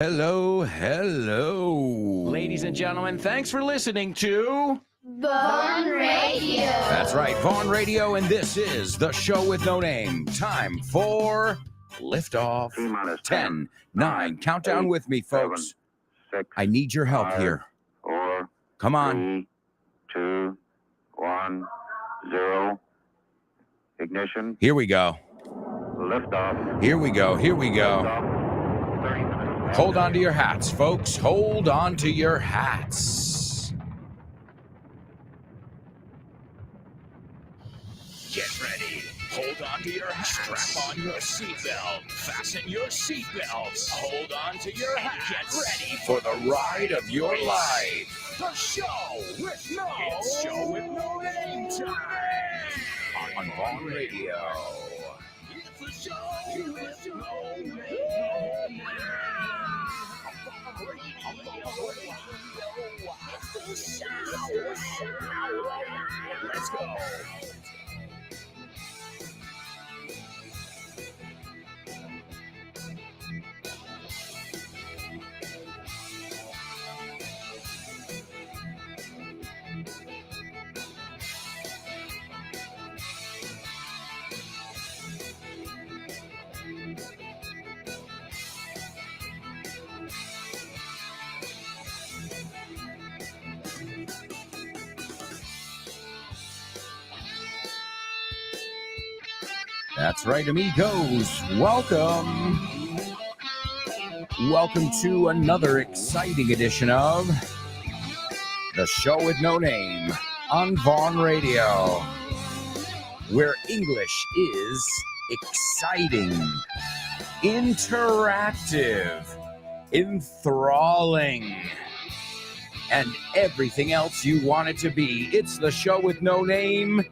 Hello, hello. Ladies and gentlemen, thanks for listening to Vaughn Radio. That's right, Vaughn Radio, and this is the show with no name. Time for liftoff. 10, 9, countdown 8, with me, folks. 7, 6, I need your help 5, here. 4, Come on. 3, 2, 1, 0. Ignition. Here we go. Liftoff. Here we go. Here we go. Liftoff. 30 minutes. Hold on to your hats, folks. Hold on to your hats. Get ready. Hold on to your hats. Strap on your seatbelt. Fasten your seatbelts. Hold on to your hats. Get ready for the ride of your life. The show with no name time. On Vaughn Radio. It's the show with no name. Let's go. That's right, amigos. Welcome. Welcome to another exciting edition of The Show with No Name on Vaughn Radio, where English is exciting, interactive, enthralling, and everything else you want it to be. It's The Show with No Name,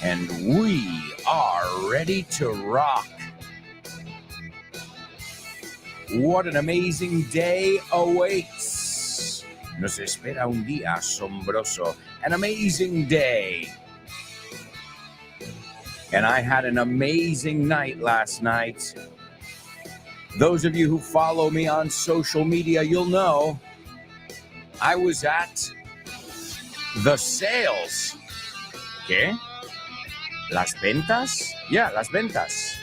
and we are ready to rock. What an amazing day awaits. Nos espera un día asombroso, an amazing day. And I had an amazing night last night. Those of you who follow me on social media, you'll know I was at the sales. ¿Qué? Las ventas? Yeah, las ventas.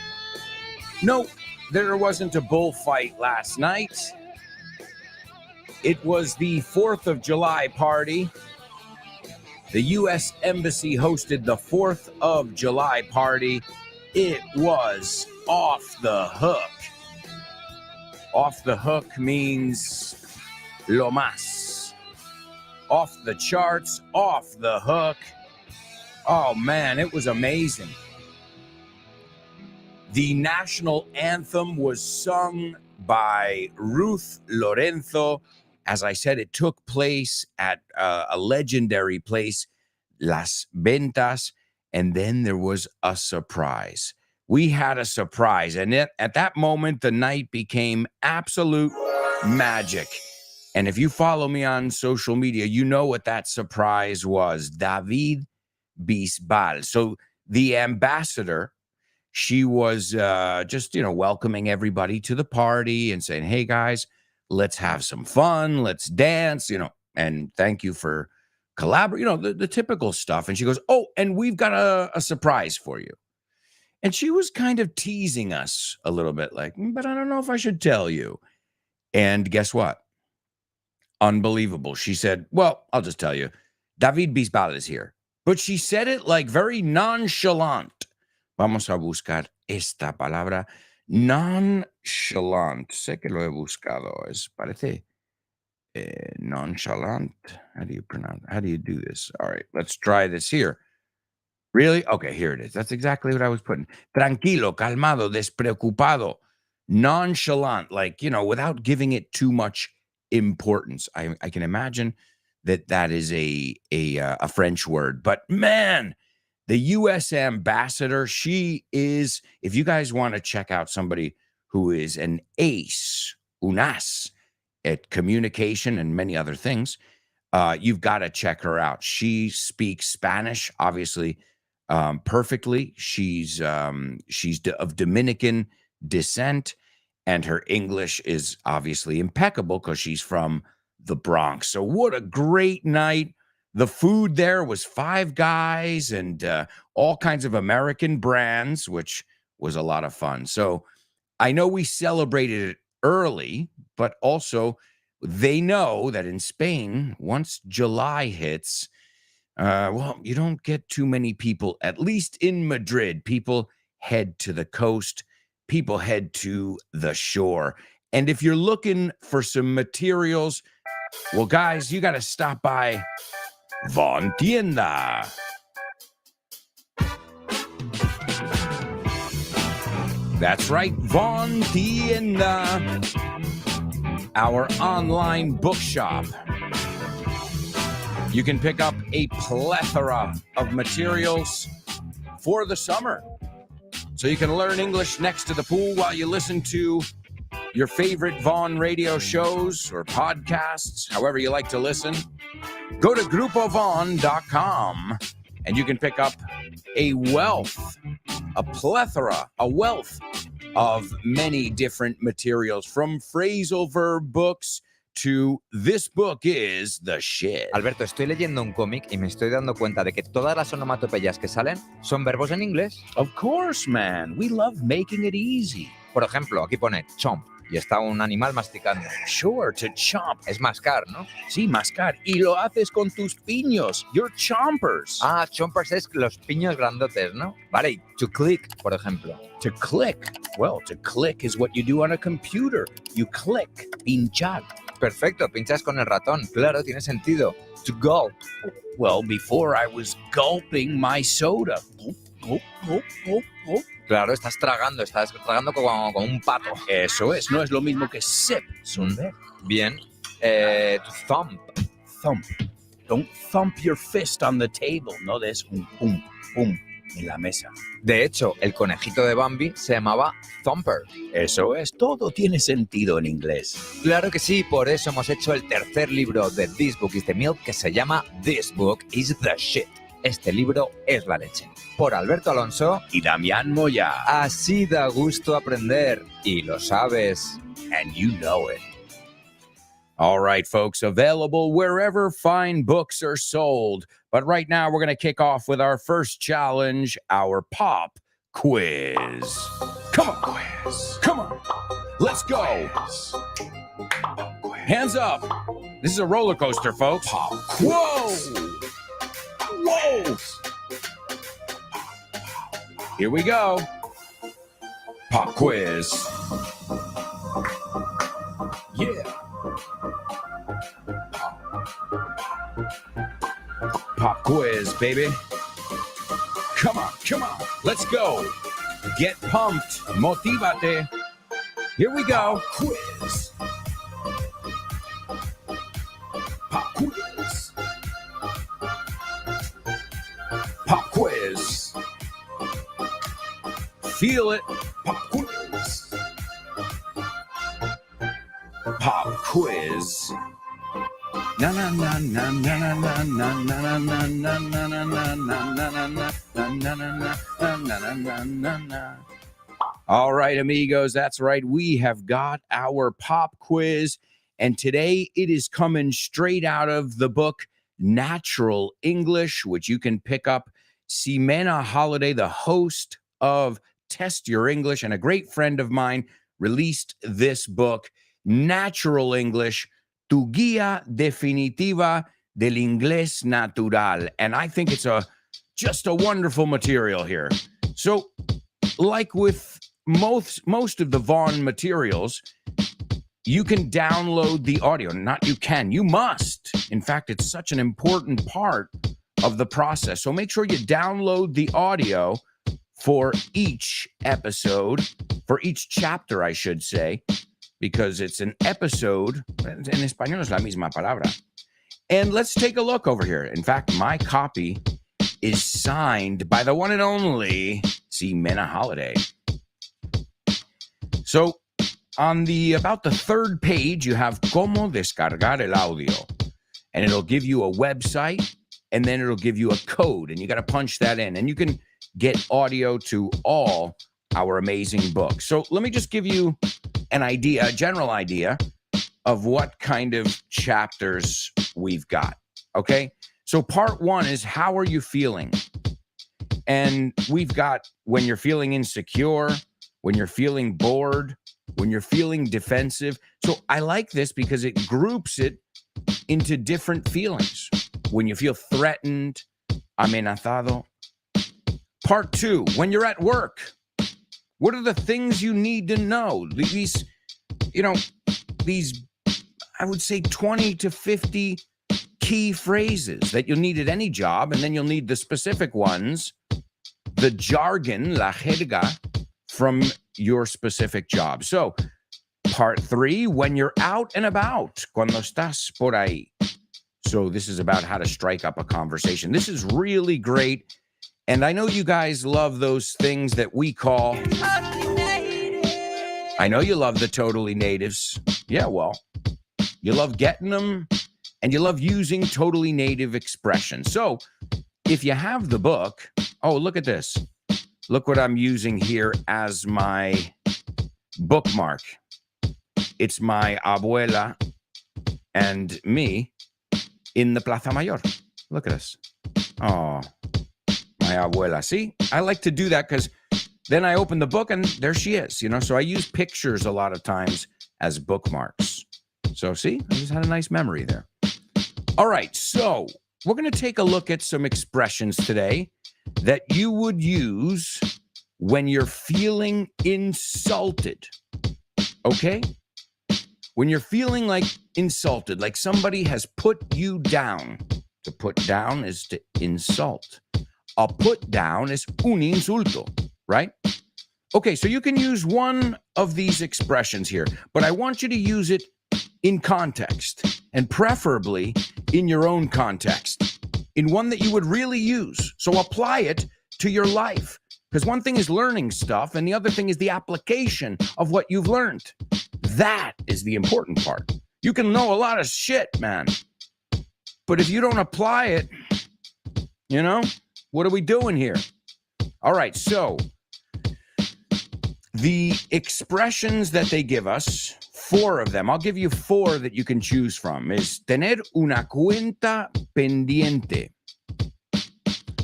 No, there wasn't a bullfight last night. It was the 4th of July party. The U.S. Embassy hosted the 4th of July party. It was off the hook. Off the hook means lo más. Off the charts, off the hook. Oh, man, it was amazing. The national anthem was sung by Ruth Lorenzo. As I said, it took place at a legendary place, Las Ventas, and then there was a surprise. We had a surprise, and at that moment, the night became absolute magic. And if you follow me on social media, you know what that surprise was. David Bisbal. So the ambassador, she was just, welcoming everybody to the party and saying, hey, guys, let's have some fun. Let's dance, and thank you for collaborating, the typical stuff. And she goes, oh, and we've got a surprise for you. And she was kind of teasing us a little bit like, but I don't know if I should tell you. And guess what? Unbelievable. She said, well, I'll just tell you, David Bisbal is here. But she said it like very nonchalant. Vamos a buscar esta palabra. Nonchalant. Sé que lo he buscado. Parece nonchalant. How do you do this? All right, let's try this here. Really? Okay, here it is. That's exactly what I was putting. Tranquilo, calmado, despreocupado. Nonchalant, like, without giving it too much importance. I can imagine that is a French word. But man, the U.S. ambassador, she is, if you guys want to check out somebody who is an ace, un as, at communication and many other things, you've got to check her out. She speaks Spanish, obviously, perfectly. She's of Dominican descent, And her English is obviously impeccable because she's from the Bronx. So what a great night. The food there was Five Guys and all kinds of American brands, which was a lot of fun. So I know we celebrated it early, but also they know that in Spain, once July hits, you don't get too many people, at least in Madrid. People head to the coast, people head to the shore. And if you're looking for some materials, well, guys, you got to stop by Von Tienda. That's right, Von Tienda, our online bookshop. You can pick up a plethora of materials for the summer. So you can learn English next to the pool while you listen to your favorite Vaughn radio shows or podcasts, however you like to listen. Go to grupovon.com and you can pick up a wealth of many different materials, from phrasal verb books to this book is the shit. Alberto, estoy leyendo un cómic y me estoy dando cuenta de que todas las onomatopeyas que salen son verbos en inglés. Of course, man. We love making it easy. Por ejemplo, aquí pone chomp y está un animal masticando. Sure, to chomp. Es mascar, ¿no? Sí, mascar. Y lo haces con tus piños. Your chompers. Ah, chompers es los piños grandotes, ¿no? Vale, y to click, por ejemplo. To click. Well, to click is what you do on a computer. You click. Pinchar. Perfecto, pinchas con el ratón. Claro, tiene sentido. To gulp. Well, before I was gulping my soda. Gulp, gulp, gulp, gulp, gulp. Claro, estás tragando como un pato. Eso es, no es lo mismo que sip. Sorber. Bien. To thump. Thump. Don't thump your fist on the table. No des un pum, pum en la mesa. De hecho, el conejito de Bambi se llamaba Thumper. Eso es, todo tiene sentido en inglés. Claro que sí, por eso hemos hecho el tercer libro de This Book is the Milk, que se llama This Book is the Shit. Este libro es la leche. Por Alberto Alonso y Damián Moya. Así da gusto aprender, y lo sabes. And you know it. All right, folks, available wherever fine books are sold. But right now, we're going to kick off with our first challenge, our pop quiz. Come on, quiz. Come on. Let's go. Hands up. This is a roller coaster, folks. Pop quiz. Whoa. Whoa. Here we go. Pop quiz. Yeah. Pop quiz, baby. Come on, come on. Let's go. Get pumped. Motivate. Here we go. Quiz. Pop quiz. Pop quiz. Feel it. Pop quiz. Pop quiz. Na na na na na na na na na na na na na na na na na. All right, amigos, that's right. We have got our pop quiz, and today it is coming straight out of the book Natural English, which you can pick up. Ximena Holiday, the host of Test Your English, and a great friend of mine, released this book, Natural English, Tu guía definitiva del inglés natural. And I think it's just a wonderful material here. So, like with most of the Vaughn materials, you can download the audio. You must. In fact, it's such an important part of the process. So make sure you download the audio for each episode, for each chapter, I should say, because it's an episode. En español es la misma palabra. And let's take a look over here. In fact, my copy is signed by the one and only Ximena Holiday. So on about the third page, you have Cómo descargar el audio. And it'll give you a website, and then it'll give you a code, and you got to punch that in. And you can get audio to all our amazing books. So let me just give you an idea, a general idea of what kind of chapters we've got. Okay. So part 1 is how are you feeling? And we've got when you're feeling insecure, when you're feeling bored, when you're feeling defensive. So I like this because it groups it into different feelings. When you feel threatened, amenazado. Part 2, when you're at work, what are the things you need to know? These, I would say 20 to 50 key phrases that you'll need at any job, and then you'll need the specific ones, the jargon, la jerga, from your specific job. So, part 3, when you're out and about, cuando estás por ahí. So this is about how to strike up a conversation. This is really great. And I know you guys love those things that we call... I know you love the totally natives. Yeah, well, you love getting them and you love using totally native expressions. So if you have the book, oh, look at this. Look what I'm using here as my bookmark. It's my abuela and me in the Plaza Mayor. Look at us. Oh, my abuela. See, I like to do that because then I open the book and there she is, So I use pictures a lot of times as bookmarks. So see, I just had a nice memory there. All right, so we're going to take a look at some expressions today that you would use when you're feeling insulted. Okay? When you're feeling like insulted, like somebody has put you down. To put down is to insult. A put down is un insulto, right? Okay, so you can use one of these expressions here, but I want you to use it in context, and preferably in your own context, in one that you would really use. So apply it to your life, because one thing is learning stuff, and the other thing is the application of what you've learned. That is the important part. You can know a lot of shit, man, but if you don't apply it, what are we doing here? All right, so the expressions that they give us, 4 of them, I'll give you 4 that you can choose from, is tener una cuenta pendiente.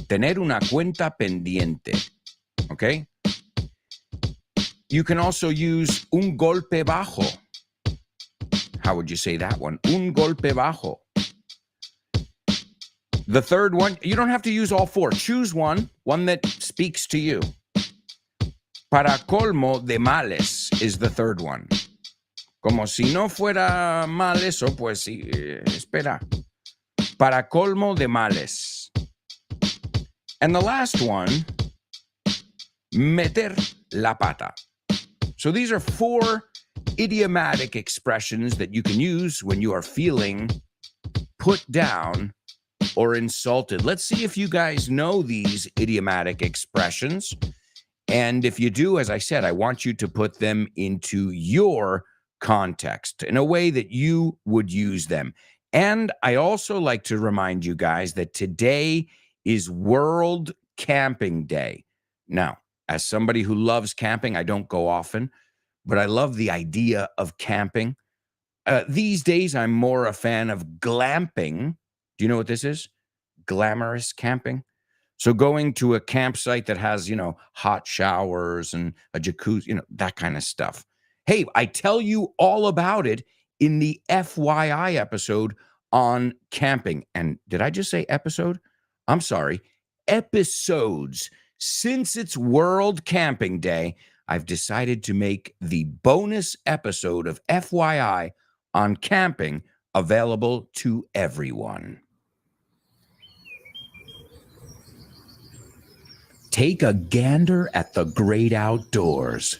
Tener una cuenta pendiente. Okay? You can also use un golpe bajo. How would you say that one? Un golpe bajo. The third one, you don't have to use all 4. Choose one that speaks to you. Para colmo de males is the third one. Como si no fuera mal eso, pues sí, espera. Para colmo de males. And the last one, meter la pata. So these are 4 idiomatic expressions that you can use when you are feeling put down or insulted. Let's see if you guys know these idiomatic expressions. And if you do, as I said, I want you to put them into your context in a way that you would use them. And I also like to remind you guys that today is World Camping Day. Now, as somebody who loves camping, I don't go often, but I love the idea of camping. These days, I'm more a fan of glamping. Do you know what this is? Glamorous camping. So going to a campsite that has, hot showers and a jacuzzi, that kind of stuff. Hey, I tell you all about it in the FYI episode on camping. And did I just say episode? I'm sorry, episodes. Since it's World Camping Day, I've decided to make the bonus episode of FYI on camping available to everyone. Take a gander at the great outdoors.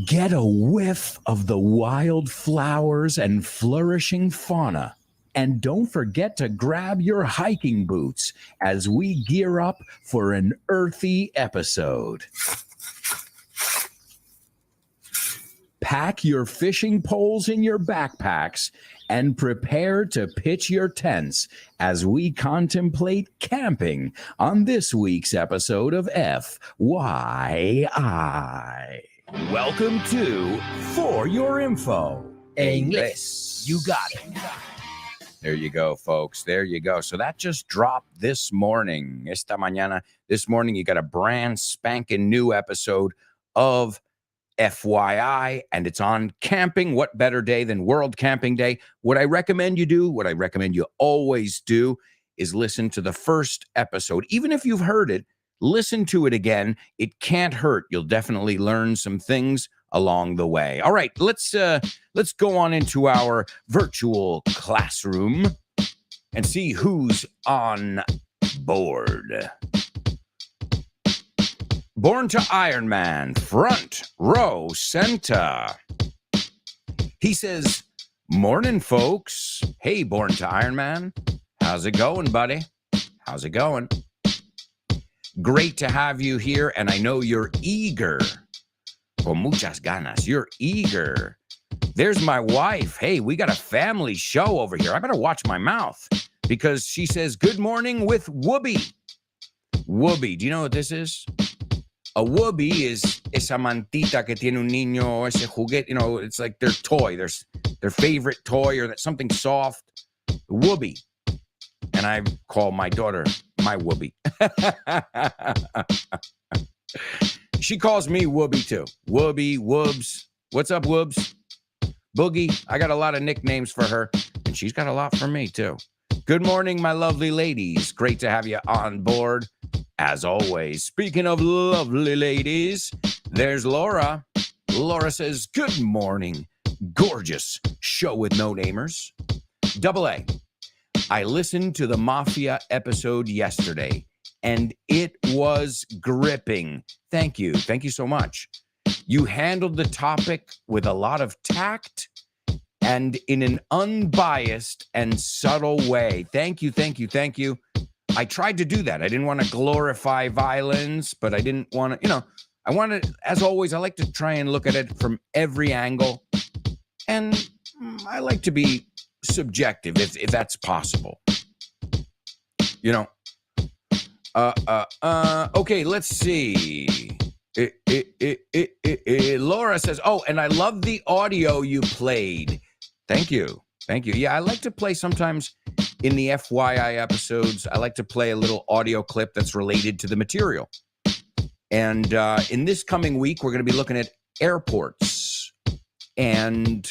Get a whiff of the wild flowers and flourishing fauna. And don't forget to grab your hiking boots as we gear up for an earthy episode. Pack your fishing poles in your backpacks and prepare to pitch your tents as we contemplate camping on this week's episode of FYI. Welcome to For Your Info. Inglés. You got it. There you go, folks. There you go. So that just dropped this morning. Esta mañana. This morning, you got a brand spanking new episode of FYI, and it's on camping. What better day than World Camping Day? What I recommend you do, what I recommend you always do, is listen to the first episode. Even if you've heard it, listen to it again. It can't hurt. You'll definitely learn some things along the way. All right, let's go on into our virtual classroom and see who's on board. Born to Iron Man, front row center. He says, "Morning, folks. Hey, Born to Iron Man. How's it going, buddy? How's it going? Great to have you here, and I know you're eager. Con muchas ganas. You're eager. There's my wife. Hey, we got a family show over here. I better watch my mouth because she says, good morning with Whoopi. Whoopi, do you know what this is? A whoopee is esa mantita que tiene un niño, ese juguete, you know, it's like their toy, their favorite toy or that something soft. Whoopee. And I call my daughter my whoopee. She calls me Whoopi too. Whoopi, Woobs. What's up, Woobs? Boogie. I got a lot of nicknames for her, and she's got a lot for me too. Good morning, my lovely ladies. Great to have you on board. As always, speaking of lovely ladies, there's Laura. Laura says, good morning. Gorgeous show with no namers. Double A. I listened to the Mafia episode yesterday, and it was gripping. Thank you. Thank you so much. You handled the topic with a lot of tact and in an unbiased and subtle way. Thank you, thank you, thank you. I tried to do that. I didn't want to glorify violence, but I didn't want to, you know, I wanted, as always, I like to try and look at it from every angle. And I like to be subjective if that's possible. You know, okay, let's see. Laura says, oh, and I love the audio you played. Thank you. Thank you. Yeah, I like to play sometimes in the FYI episodes. I like to play a little audio clip that's related to the material. And in this coming week, we're going to be looking at airports. And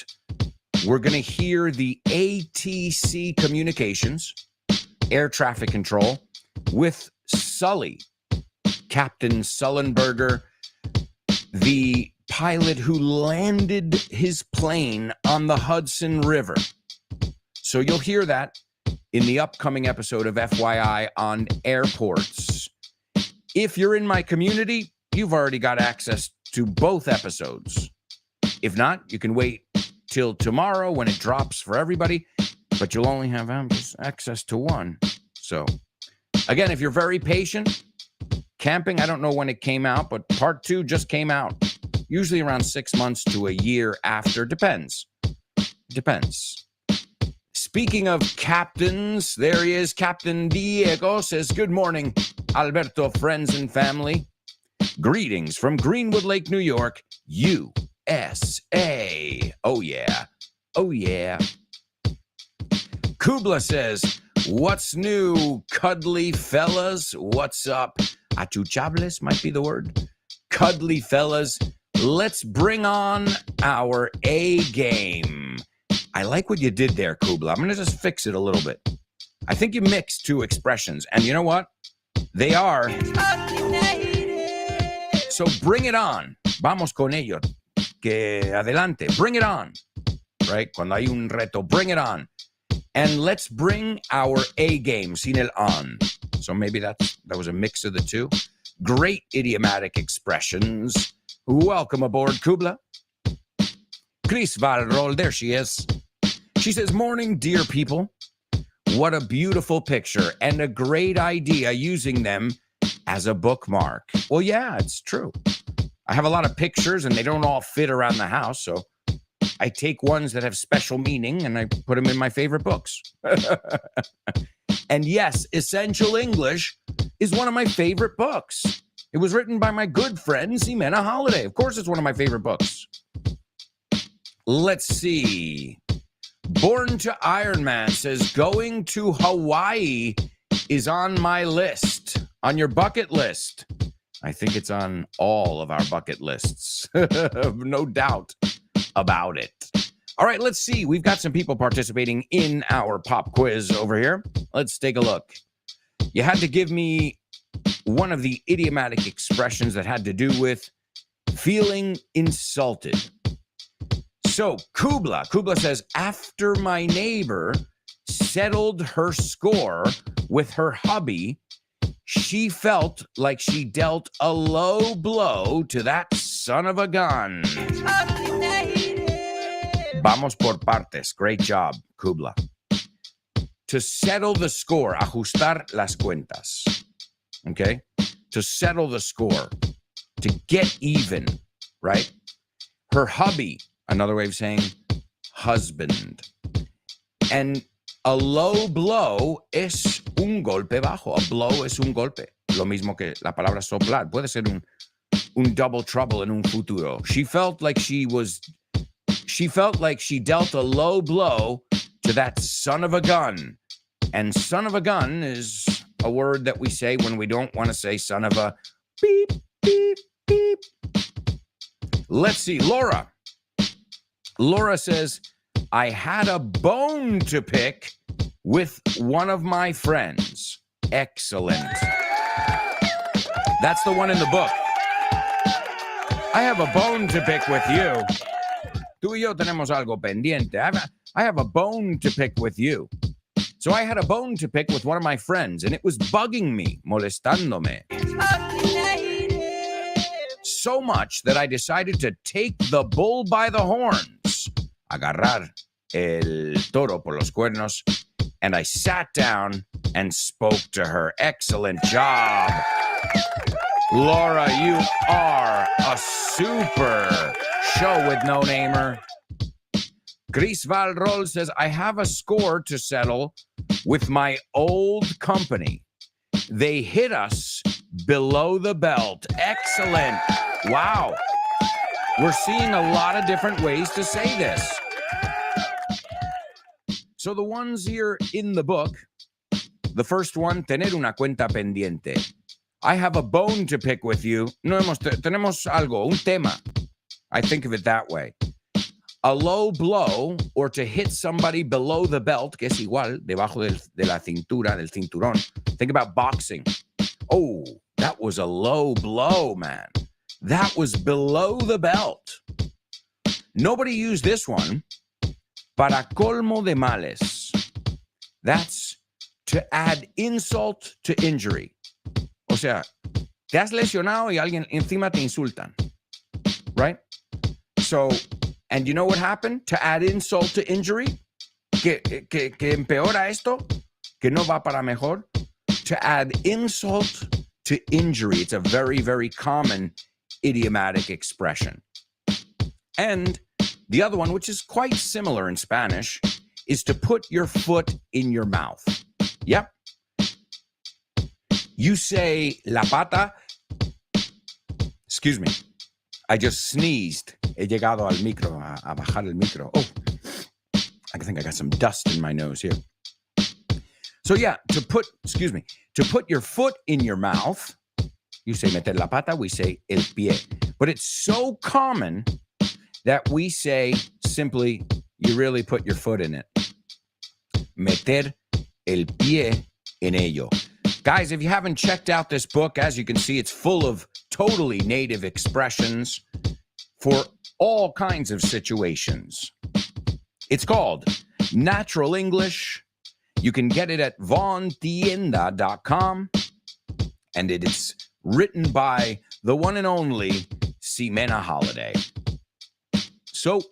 we're going to hear the ATC communications, air traffic control, with Sully, Captain Sullenberger, the pilot who landed his plane on the Hudson River. So you'll hear that in the upcoming episode of FYI on airports. If you're in my community, you've already got access to both episodes. If not, you can wait till tomorrow when it drops for everybody, but you'll only have access to one. So, again, if you're very patient, camping, I don't know when it came out, but part 2 just came out. Usually around 6 months to a year after. Depends. Depends. Speaking of captains, there he is. Captain Diego says, good morning, Alberto, friends and family. Greetings from Greenwood Lake, New York, USA. Oh, yeah. Oh, yeah. Kubla says, what's new, cuddly fellas? What's up? Achuchables might be the word. Cuddly fellas, let's bring on our A game. I like what you did there, Kubla. I'm going to just fix it a little bit. I think you mixed 2 expressions. And you know what? They are. So bring it on. Vamos con ello. Que adelante. Bring it on. Right? Cuando hay un reto, bring it on. And let's bring our A game, sin el on. So maybe that was a mix of the 2. Great idiomatic expressions. Welcome aboard, Kubla. Chris Valrol, there she is. She says, morning, dear people. What a beautiful picture and a great idea using them as a bookmark. Well, yeah, it's true. I have a lot of pictures and they don't all fit around the house, so I take ones that have special meaning and I put them in my favorite books. And yes, Essential English is one of my favorite books. It was written by my good friend, Ximena Holiday. Of course, it's one of my favorite books. Let's see. Born to Iron Man says, going to Hawaii is on my list, on your bucket list. I think it's on all of our bucket lists. No doubt about it. All right, let's see. We've got some people participating in our pop quiz over here. Let's take a look. You had to give me one of the idiomatic expressions that had to do with feeling insulted. So Kubla says, after my neighbor settled her score with her hubby, she felt like she dealt a low blow to that son of a gun. Vamos por partes. Great job, Kubla. To settle the score, ajustar las cuentas. Okay? To settle the score. To get even, right? Her hubby, another way of saying husband. And a low blow es un golpe bajo. A blow es un golpe. Lo mismo que la palabra soplar. Puede ser un double trouble en un futuro. She felt like she dealt a low blow to that son of a gun. And son of a gun is a word that we say when we don't want to say son of a beep, beep, beep. Let's see. Laura says, I had a bone to pick with one of my friends. Excellent. That's the one in the book. I have a bone to pick with you. Tú y yo tenemos algo pendiente. I have a bone to pick with you. So I had a bone to pick with one of my friends, and it was bugging me, molestándome. So much that I decided to take the bull by the horns, agarrar el toro por los cuernos, and I sat down and spoke to her. Excellent job. Laura, you are a super show with no namer. Chris Valrol says, I have a score to settle with my old company. They hit us below the belt. Excellent. Wow. We're seeing a lot of different ways to say this. So the ones here in the book, the first one, tener una cuenta pendiente. I have a bone to pick with you. Tenemos algo, un tema. I think of it that way. A low blow, or to hit somebody below the belt, que es igual, debajo de la cintura, del cinturón. Think about boxing. Oh, that was a low blow, man. That was below the belt. Nobody used this one. Para colmo de males. That's to add insult to injury. O sea, te has lesionado y alguien encima te insultan. Right? So, and you know what happened? To add insult to injury, que empeora esto, que no va para mejor. To add insult to injury. It's a very, very common idiomatic expression. And the other one, which is quite similar in Spanish, is to put your foot in your mouth. Yep. You say la pata. Excuse me. I just sneezed. He llegado al micro, a bajar el micro. Oh, I think I got some dust in my nose here. So yeah, to put your foot in your mouth, you say meter la pata, we say el pie. But it's so common that we say simply, you really put your foot in it. Meter el pie en ello. Guys, if you haven't checked out this book, as you can see, it's full of totally native expressions for all kinds of situations. It's called Natural English. You can get it at vaughntienda.com. And it is written by the one and only Ximena Holiday. So,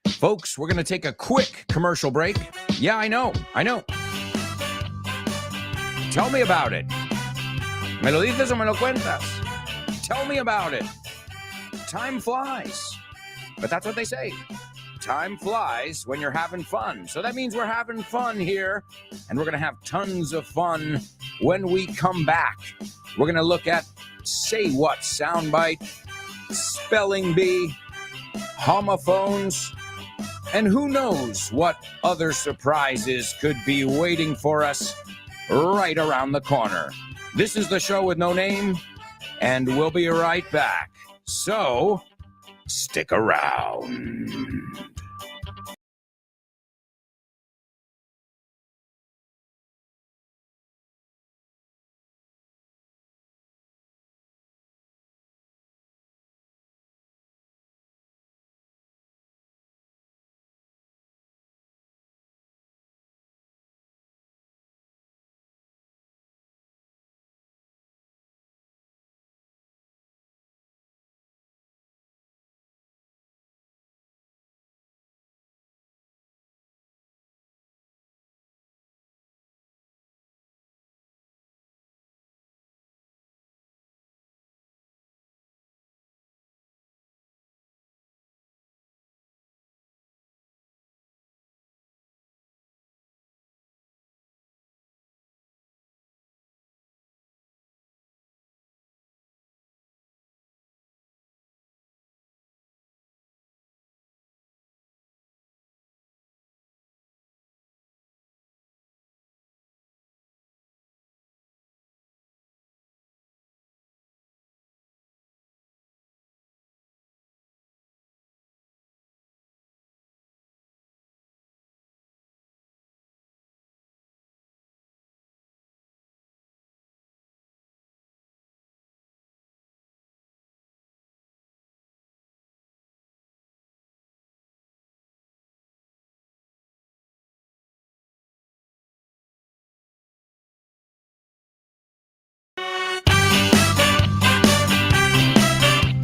folks, we're going to take a quick commercial break. Yeah, I know. Tell me about it. ¿Me lo dices o me lo cuentas? Tell me about it. Time flies. But that's what they say. time flies when you're having fun. So that means we're having fun here, and we're going to have tons of fun when we come back. We're going to look at Say What soundbite, spelling bee, homophones, and who knows what other surprises could be waiting for us right around the corner. This is the show with no name, and we'll be right back. So, stick around.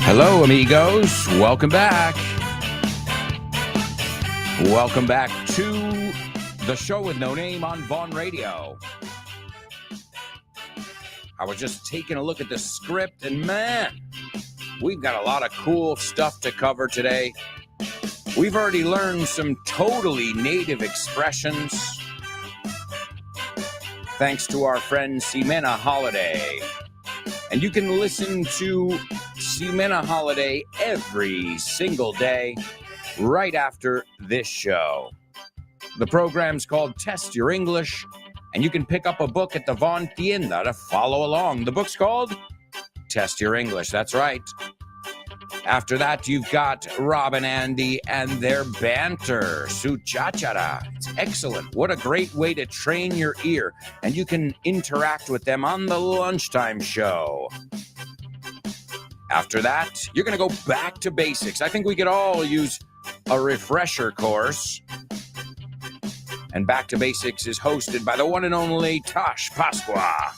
Hello, amigos. Welcome back. Welcome back to the show with no name on Vaughn Radio. I was just taking a look at the script, and man, we've got a lot of cool stuff to cover today. We've already learned some totally native expressions, thanks to our friend Ximena Holiday. And you can listen to Ximena Holiday every single day right after this show. The program's called Test Your English, and you can pick up a book at the Vaughn Tienda to follow along. The book's called Test Your English. That's right. After that, you've got Rob and Andy and their banter, Su Chachara. It's excellent. What a great way to train your ear. And you can interact with them on the lunchtime show. After that, you're going to go back to basics. I think we could all use a refresher course. And Back to Basics is hosted by the one and only Tosh Pasqua.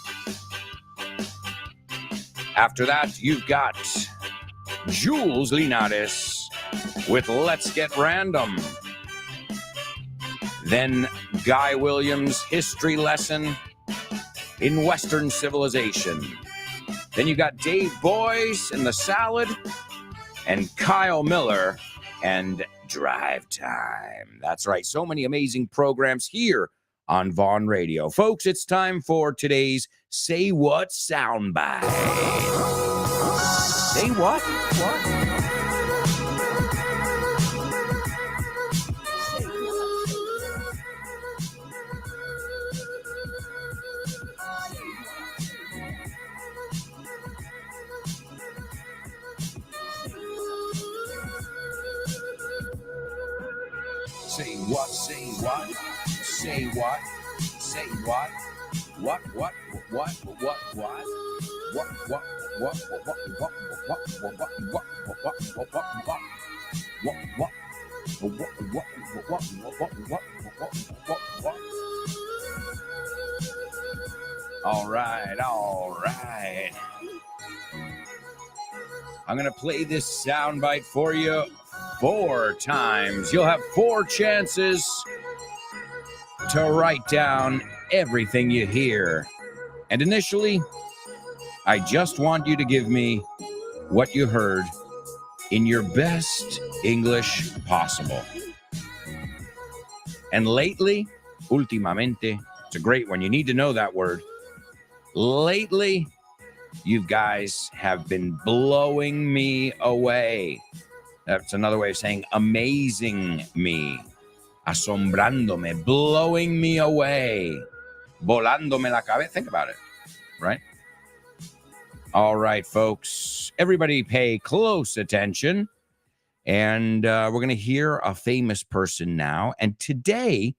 After that, you've got Jules Linares with Let's Get Random. Then Guy Williams' history lesson in Western civilization. Then you got Dave Boyce and the Salad, and Kyle Miller and Drive Time. That's right. So many amazing programs here on Vaughn Radio. Folks, it's time for today's Say What soundbite. Say what? What? Say what, say what, say what, say what, what, All right. I'm going to play this soundbite for you 4 times. You'll have 4 chances to write down everything you hear. And initially, I just want you to give me what you heard in your best English possible. And lately, últimamente, it's a great one. You need to know that word. Lately, you guys have been blowing me away. That's another way of saying amazing me, asombrándome, blowing me away, volándome la cabeza. Think about it, right? All right, folks. Everybody pay close attention. And we're going to hear a famous person now. And today,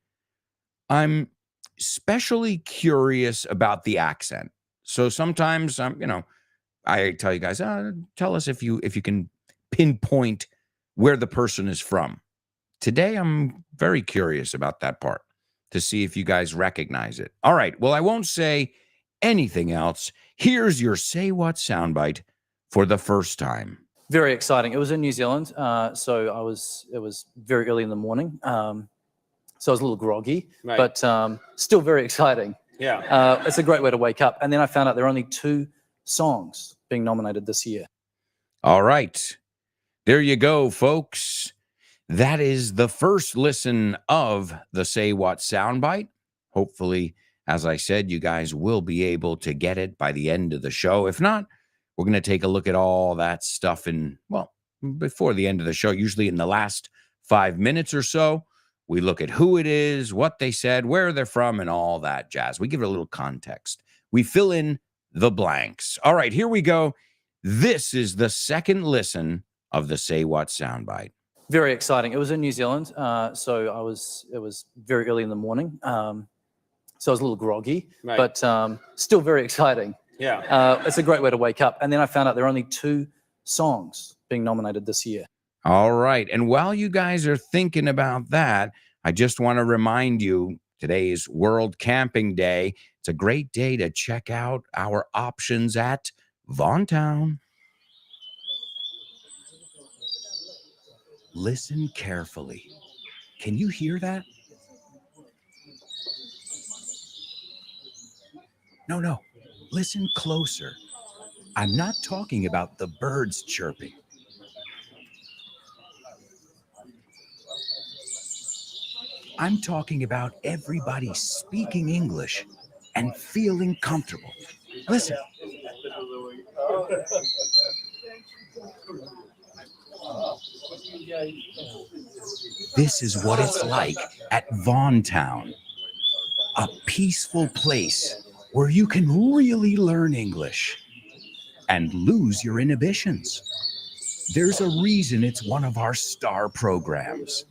I'm especially curious about the accent. So sometimes, I tell you guys, tell us if you can pinpoint where the person is from. Today, I'm very curious about that part to see if you guys recognize it. All right. Well, I won't say anything else. Here's your Say What soundbite for the first time. Very exciting. It was in New Zealand, so it was very early in the morning, so I was a little groggy, Right. but still very exciting. Yeah. It's a great way to wake up. And then I found out there are only 2 songs being nominated this year. All right. There you go, folks. That is the first listen of the Say What soundbite. Hopefully, as I said, you guys will be able to get it by the end of the show. If not, we're going to take a look at all that stuff before the end of the show, usually in the last 5 minutes or so. We look at who it is, what they said, where they're from, and all that jazz. We give it a little context. We fill in the blanks. All right, here we go. This is the second listen of the Say What soundbite. Very exciting. It was in New Zealand, so it was very early in the morning, so I was a little groggy, Right. but still very exciting. Yeah. It's a great way to wake up. And then I found out there are only 2 songs being nominated this year. All right. And while you guys are thinking about that, I just want to remind you, today is World Camping Day. It's a great day to check out our options at Vaughntown. Listen carefully. Can you hear that? No. Listen closer. I'm not talking about the birds chirping. I'm talking about everybody speaking English and feeling comfortable. Listen. This is what it's like at Vaughntown, a peaceful place where you can really learn English and lose your inhibitions. There's a reason it's one of our star programs.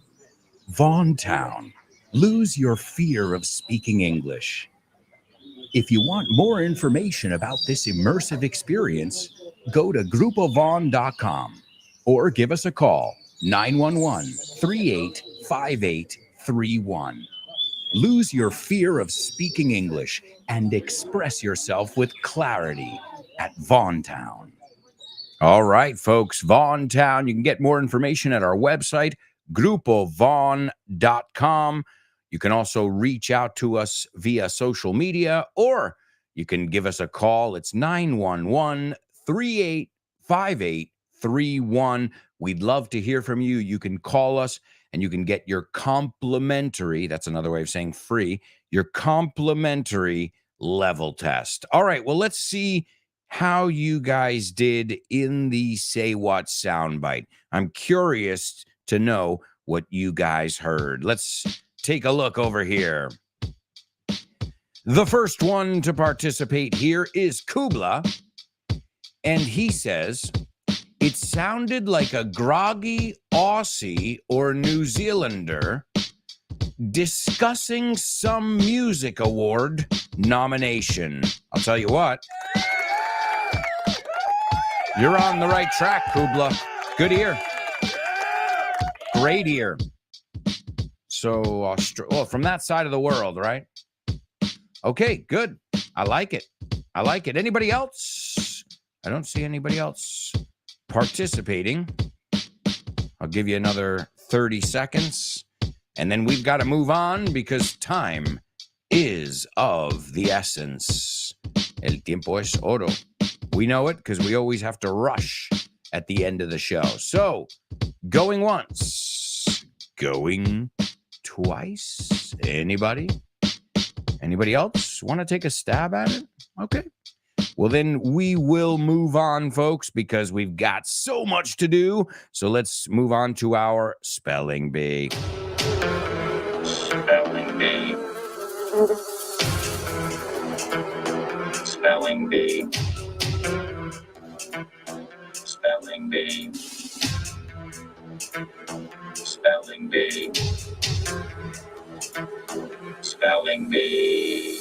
Vaughntown, lose your fear of speaking English. If you want more information about this immersive experience, go to groupovaughn.com or give us a call, 911-385831. Lose your fear of speaking English and express yourself with clarity at Vaughntown. All right, folks, Vaughntown. You can get more information at our website, groupovaughn.com. You can also reach out to us via social media, or you can give us a call. It's 911-385831. We'd love to hear from you. You can call us and you can get your complimentary, that's another way of saying free, your complimentary level test. All right, well, let's see how you guys did in the Say What soundbite. I'm curious to know what you guys heard. Let's take a look over here. The first one to participate here is Kubla, and he says, it sounded like a groggy Aussie or New Zealander discussing some music award nomination. I'll tell you what, you're on the right track, Kubla. Good ear. Great ear. So, from that side of the world, right? Okay, good. I like it. Anybody else? I don't see anybody else participating. I'll give you another 30 seconds, and then we've got to move on because time is of the essence. El tiempo es oro. We know it because we always have to rush at the end of the show. So, going once, going twice. Anybody else want to take a stab at it? Okay. Well, then we will move on, folks, because we've got so much to do. So let's move on to our spelling bee. Spelling bee. Spelling bee. Spelling bee. Spelling bee. Spelling bee.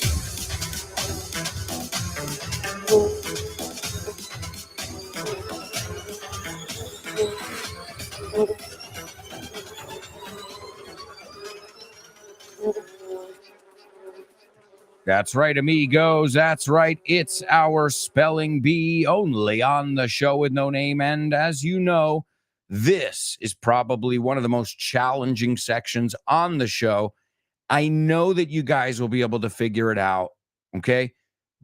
That's right, amigos. That's right. It's our spelling bee only on the show with no name. And as you know, this is probably one of the most challenging sections on the show. I know that you guys will be able to figure it out, okay?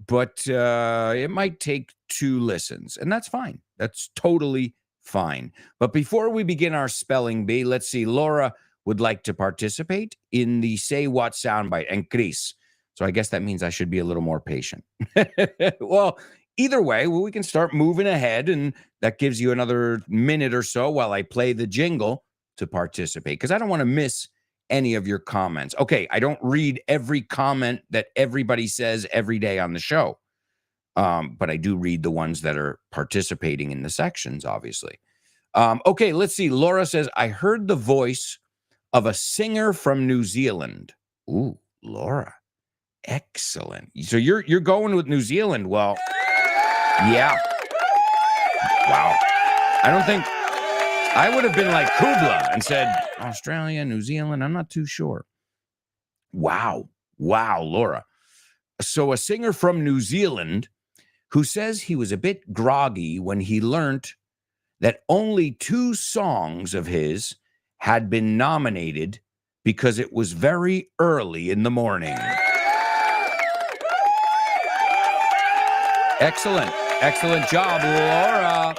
But it might take 2 listens, and that's fine. That's totally fine. But before we begin our spelling bee, let's see. Laura would like to participate in the Say What soundbite, and Chris. So I guess that means I should be a little more patient. Well, either way, we can start moving ahead, and that gives you another minute or so while I play the jingle to participate, because I don't want to miss any of your comments. Okay, I don't read every comment that everybody says every day on the show, but I do read the ones that are participating in the sections, obviously. Okay, let's see. Laura says, I heard the voice of a singer from New Zealand. Ooh, Laura. Excellent. So you're going with New Zealand. Well, yeah. Wow. I don't think I would have been like Kubla and said Australia, New Zealand. I'm not too sure. Wow. Wow, Laura. So a singer from New Zealand who says he was a bit groggy when he learned that only 2 songs of his had been nominated because it was very early in the morning. Excellent. Excellent job, Laura.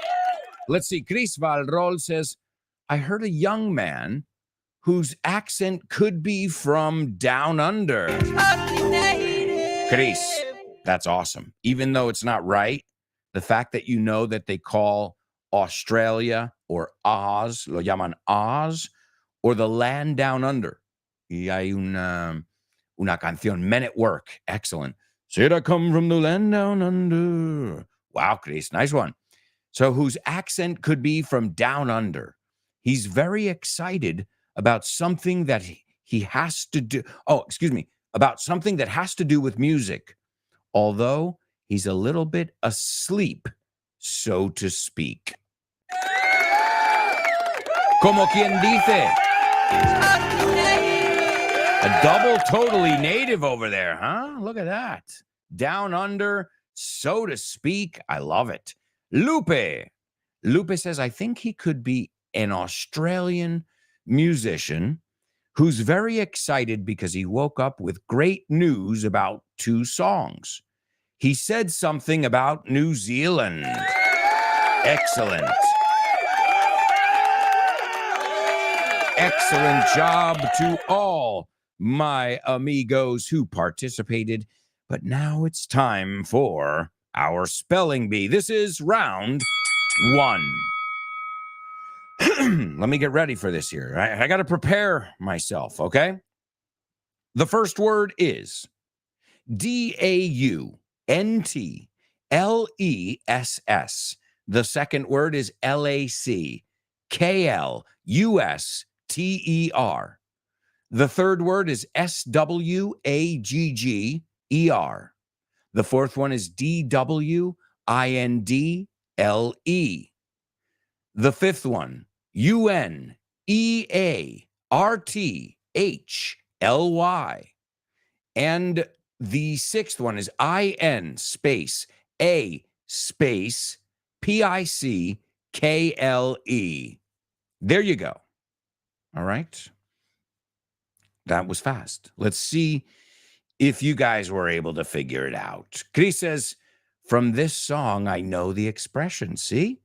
Let's see. Chris Valrol says, I heard a young man whose accent could be from down under. Chris, that's awesome. Even though it's not right, the fact that you know that they call Australia or Oz, lo llaman Oz, or the land down under. Y hay una canción, Men at Work. Excellent. Said I come from the land down under. Wow, Chris, nice one. So whose accent could be from down under. He's very excited about something that he has to do. Oh, excuse me. About something that has to do with music. Although he's a little bit asleep, so to speak. Como quien dice. A double totally native over there, huh? Look at that. Down under, so to speak. I love it. Lupe. Lupe says, I think he could be an Australian musician who's very excited because he woke up with great news about 2 songs. He said something about New Zealand. Excellent. Excellent job to all my amigos who participated. But now it's time for our spelling bee. This is round 1. Let me get ready for this here. I got to prepare myself, okay? The first word is DAUNTLESS. The second word is LACKLUSTER. The third word is SWAGGER. The fourth one is DWINDLE. The fifth one, UNEARTHLY. And the sixth one is IN space A space PICKLE. There you go. All right. That was fast. Let's see if you guys were able to figure it out. Chris says, from this song, I know the expression. See?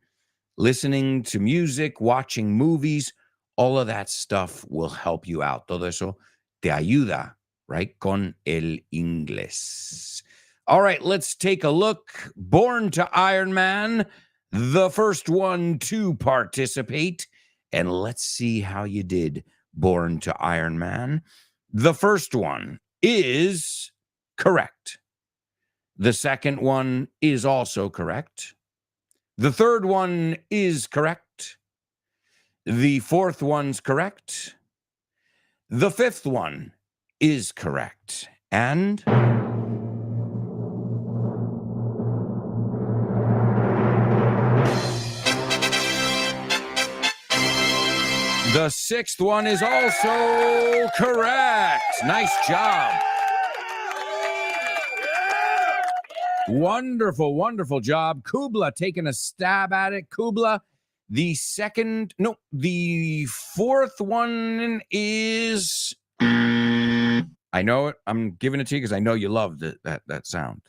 Listening to music, watching movies, All of that stuff will help you out. Todo eso te ayuda, right? Con el inglés. All right, let's take a look. Born to Iron Man, the first one to participate. And let's see how you did, Born to Iron Man. The first one is correct. The second one is also correct. The third one is correct. The fourth one's correct. The fifth one is correct. And the sixth one is also correct. Nice job. Wonderful, wonderful job. Kubla taking a stab at it. Kubla, the fourth one is... I know it. I'm giving it to you because I know you love that sound.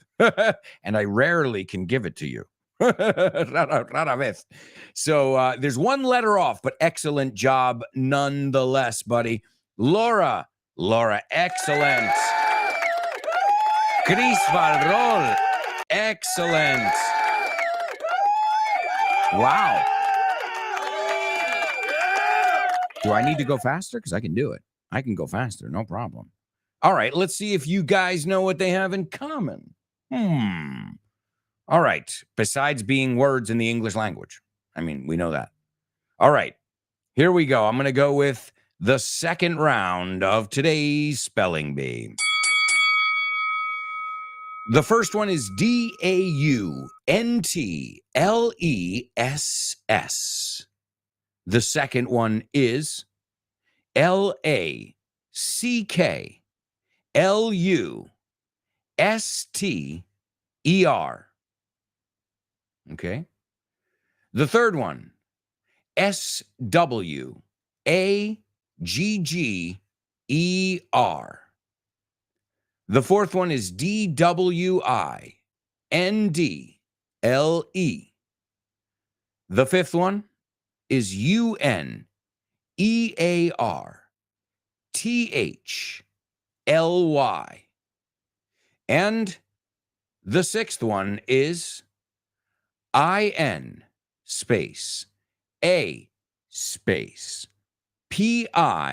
And I rarely can give it to you. Rara vez. So there's one letter off, but excellent job nonetheless, buddy. Laura, excellent. Chris Valrol, excellent. Wow. Do I need to go faster? Because I can do it. I can go faster, no problem. All right, let's see if you guys know what they have in common. All right, besides being words in the English language. I mean, we know that. All right, here we go. I'm going to go with the second round of today's Spelling Bee. The first one is DAUNTLESS. The second one is LACKLUSTER. Okay. The third one, SWAGGER. The fourth one is DWINDLE. The fifth one is UNEARTHLY. And the sixth one is IN space A space PICKLE.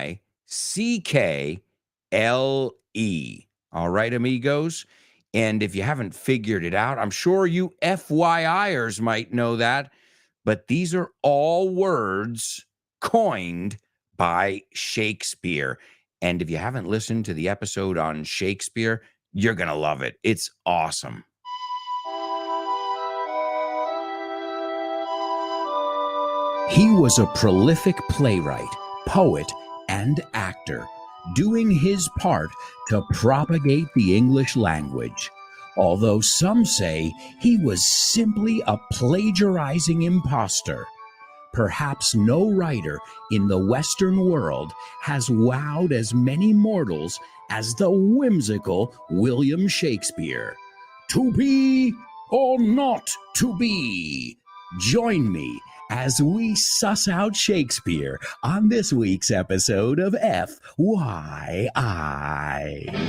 All right, amigos. And if you haven't figured it out, I'm sure you FYIers might know that, but these are all words coined by Shakespeare. And if you haven't listened to the episode on Shakespeare, you're going to love it. It's awesome. He was a prolific playwright, poet, and actor, doing his part to propagate the English language. Although some say he was simply a plagiarizing imposter. Perhaps no writer in the Western world has wowed as many mortals as the whimsical William Shakespeare. To be or not to be? Join me as we suss out Shakespeare on this week's episode of FYI.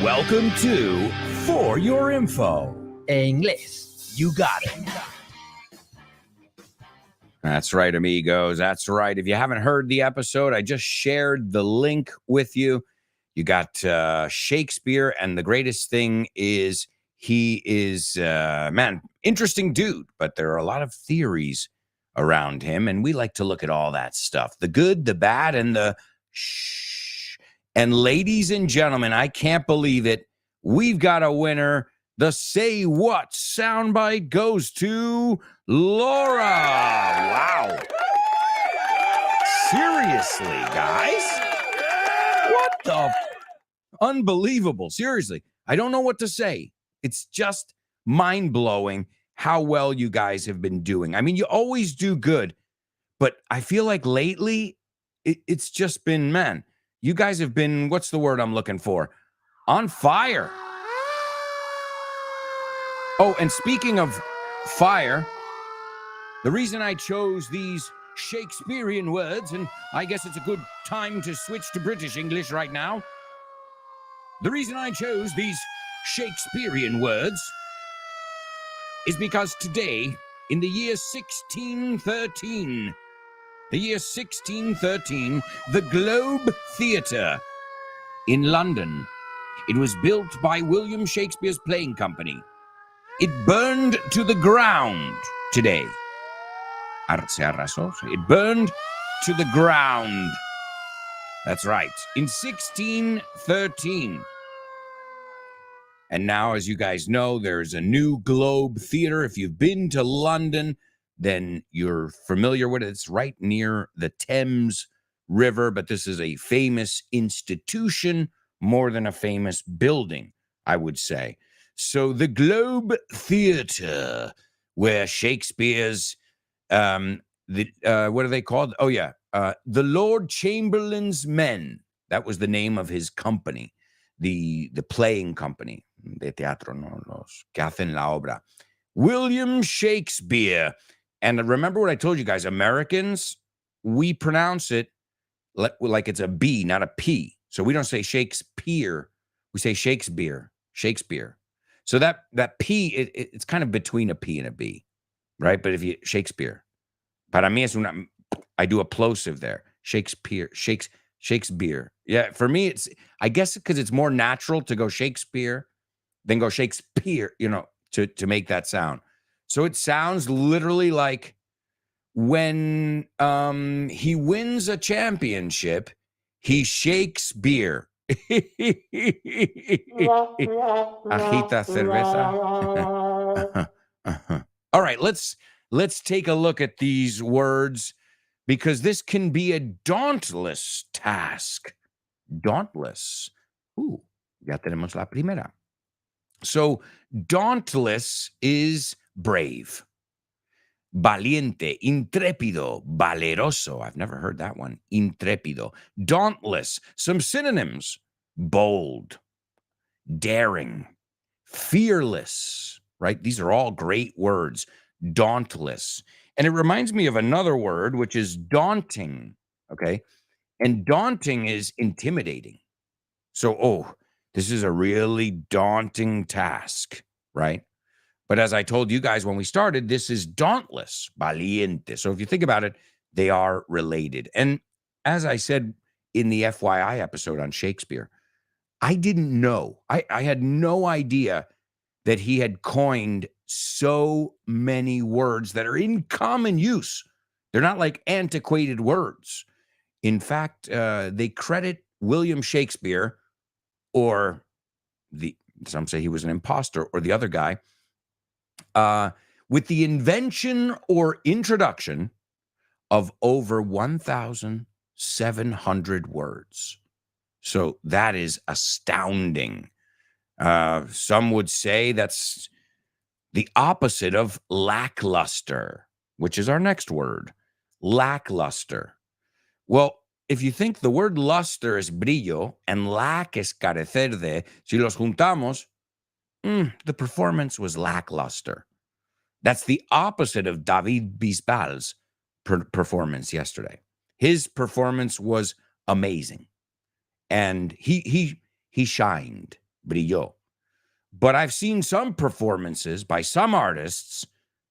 Welcome to For Your Info. Inglés. You got it. That's right, amigos. That's right. If you haven't heard the episode, I just shared the link with you. You got Shakespeare, and the greatest thing is he is, interesting dude, but there are a lot of theories around him, and we like to look at all that stuff. The good, the bad, and the shh. And ladies and gentlemen, I can't believe it. We've got a winner. The Say What soundbite goes to Laura. Wow. Seriously, guys? What the? Unbelievable. Seriously. I don't know what to say. It's just mind-blowing how well you guys have been doing. I mean, you always do good, but I feel like lately it's just been, man, you guys have been, what's the word I'm looking for? On fire. Oh, and speaking of fire, the reason I chose these Shakespearean words, and I guess it's a good time to switch to British English right now. The reason I chose these Shakespearean words is because today, in the year 1613, the Globe Theatre in London, it was built by William Shakespeare's playing company. It burned to the ground today. It burned to the ground. That's right, in 1613. And now, as you guys know, there's a new Globe Theatre. If you've been to London, then you're familiar with it. It's right near the Thames River, but this is a famous institution more than a famous building, I would say. So the Globe Theatre, where Shakespeare's, what are they called? Oh, yeah, the Lord Chamberlain's Men. That was the name of his company, the playing company de teatro, no, los que hacen la obra. William Shakespeare. And remember what I told you guys, Americans, we pronounce it like it's a B, not a P. So we don't say Shakespeare. We say Shakespeare. So that P, it's kind of between a P and a B, right? But if you, Shakespeare. Para mí es una, I do a plosive there. Shakespeare. Yeah, for me, I guess because it's more natural to go Shakespeare than go Shakespeare, to make that sound. So it sounds literally like when he wins a championship, he shakes beer. Agita cerveza. All right, let's take a look at these words, because this can be a dauntless task. Dauntless. Ya tenemos la primera. So dauntless is brave. Valiente, intrépido, valeroso. I've never heard that one. Intrépido. Dauntless. Some synonyms. Bold, daring, fearless, right? These are all great words. Dauntless. And it reminds me of another word, which is daunting, okay? And daunting is intimidating. So, this is a really daunting task, right? But as I told you guys when we started, this is dauntless, valiente. So if you think about it, they are related. And as I said in the FYI episode on Shakespeare, I didn't know. I had no idea that he had coined so many words that are in common use. They're not like antiquated words. In fact, they credit William Shakespeare, or some say he was an imposter, or the other guy, with the invention or introduction of over 1,700 words. So that is astounding. Some would say that's the opposite of lackluster, which is our next word. Lackluster. Well, if you think the word luster is brillo and lack es carecer de, si los juntamos, the performance was lackluster. That's the opposite of David Bisbal's performance yesterday. His performance was amazing, and he shined, brilló. But I've seen some performances by some artists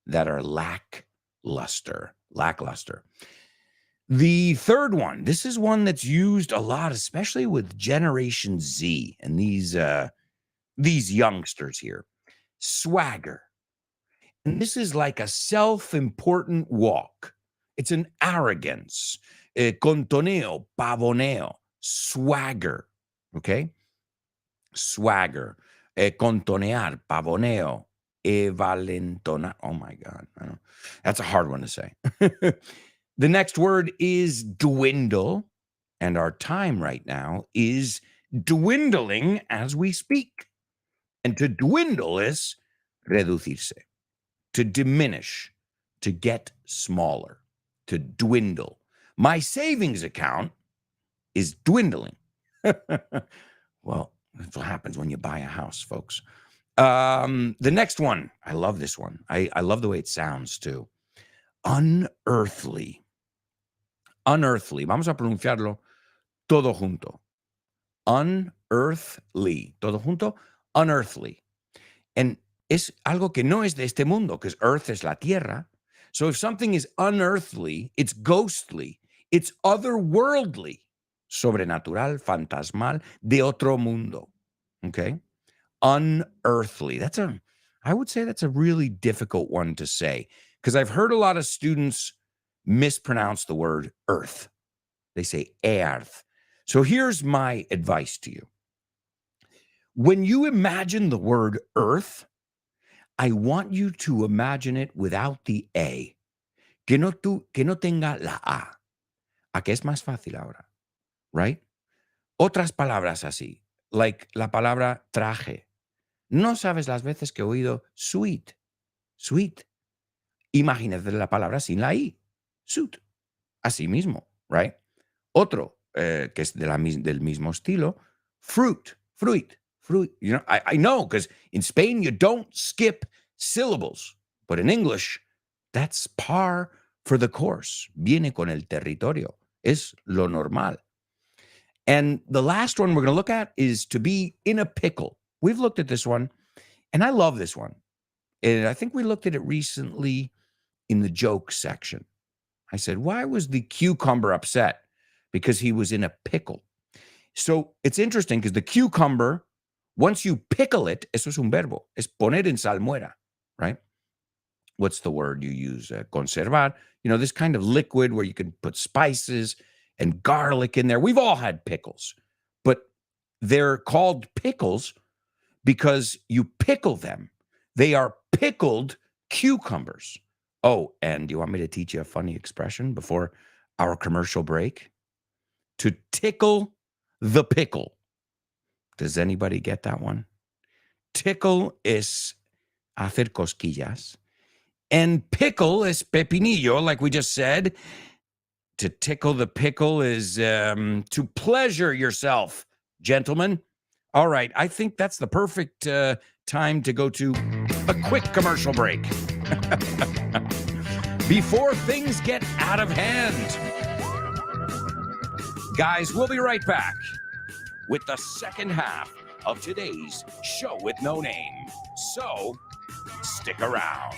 that are lackluster. The third one, this is one that's used a lot, especially with Generation Z and these youngsters here. Swagger. And this is like a self-important walk. It's an arrogance. Contoneo, pavoneo, swagger. Okay? Swagger. Contonear, pavoneo, evalentona. Oh my God. That's a hard one to say. The next word is dwindle. And our time right now is dwindling as we speak. And to dwindle is reducirse. To diminish, to get smaller, to dwindle. My savings account is dwindling. Well, that's what happens when you buy a house, folks. The next one, I love this one. I love the way it sounds too. Unearthly. Unearthly. Vamos a pronunciarlo todo junto. Unearthly. Todo junto. Unearthly. And es algo que no es de este mundo, because earth es la tierra. So if something is unearthly, it's ghostly, it's otherworldly, sobrenatural, fantasmal, de otro mundo. Okay? Unearthly. I would say that's a really difficult one to say, because I've heard a lot of students mispronounce the word earth. They say earth. So here's my advice to you. When you imagine the word earth, I want you to imagine it without the A. Que no tenga la A. ¿A qué es más fácil ahora? Right? Otras palabras así, like la palabra traje. No sabes las veces que he oído sweet. Sweet. Imagínate la palabra sin la I. Suit. Así mismo, right? Otro que es del mismo estilo, fruit. Fruit. Fruit. You know, I know, because in Spain you don't skip syllables. But in English, that's par for the course. Viene con el territorio. Es lo normal. And the last one we're going to look at is to be in a pickle. We've looked at this one, and I love this one. And I think we looked at it recently in the joke section. I said, why was the cucumber upset? Because he was in a pickle. So it's interesting because the cucumber, once you pickle it, eso es un verbo, es poner en salmuera, right? What's the word you use? Conservar. You know, this kind of liquid where you can put spices and garlic in there. We've all had pickles, but they're called pickles because you pickle them. They are pickled cucumbers. Oh, and do you want me to teach you a funny expression before our commercial break? To tickle the pickle. Does anybody get that one? Tickle es hacer cosquillas. And pickle is pepinillo, like we just said. To tickle the pickle is to pleasure yourself, gentlemen. All right, I think that's the perfect time to go to a quick commercial break before things get out of hand. Guys, we'll be right back with the second half of today's show with no name. So, stick around.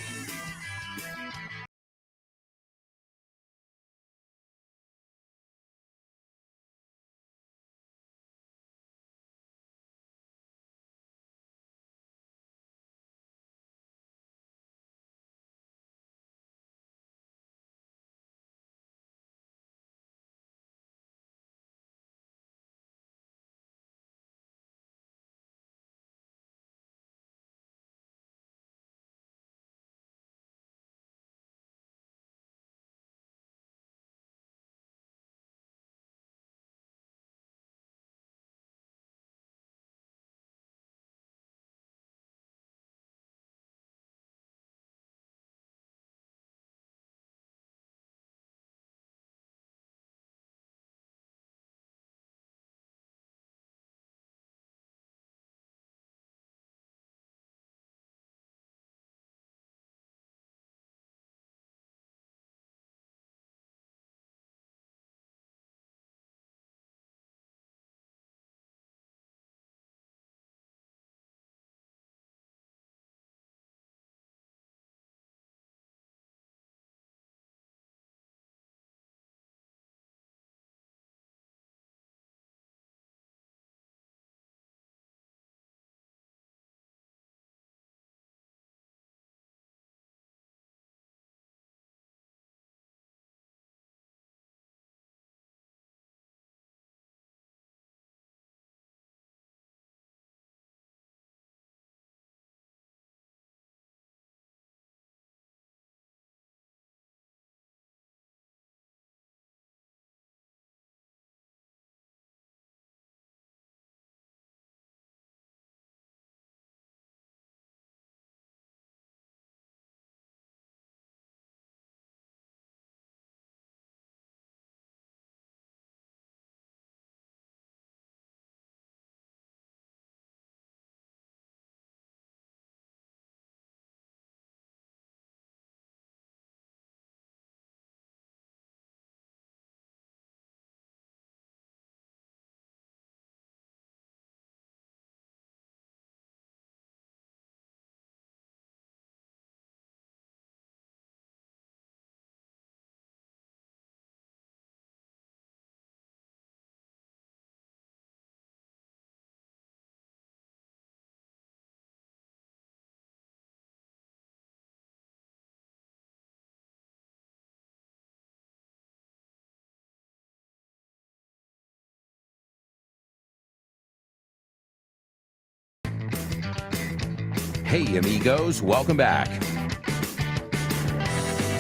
Hey, amigos, welcome back.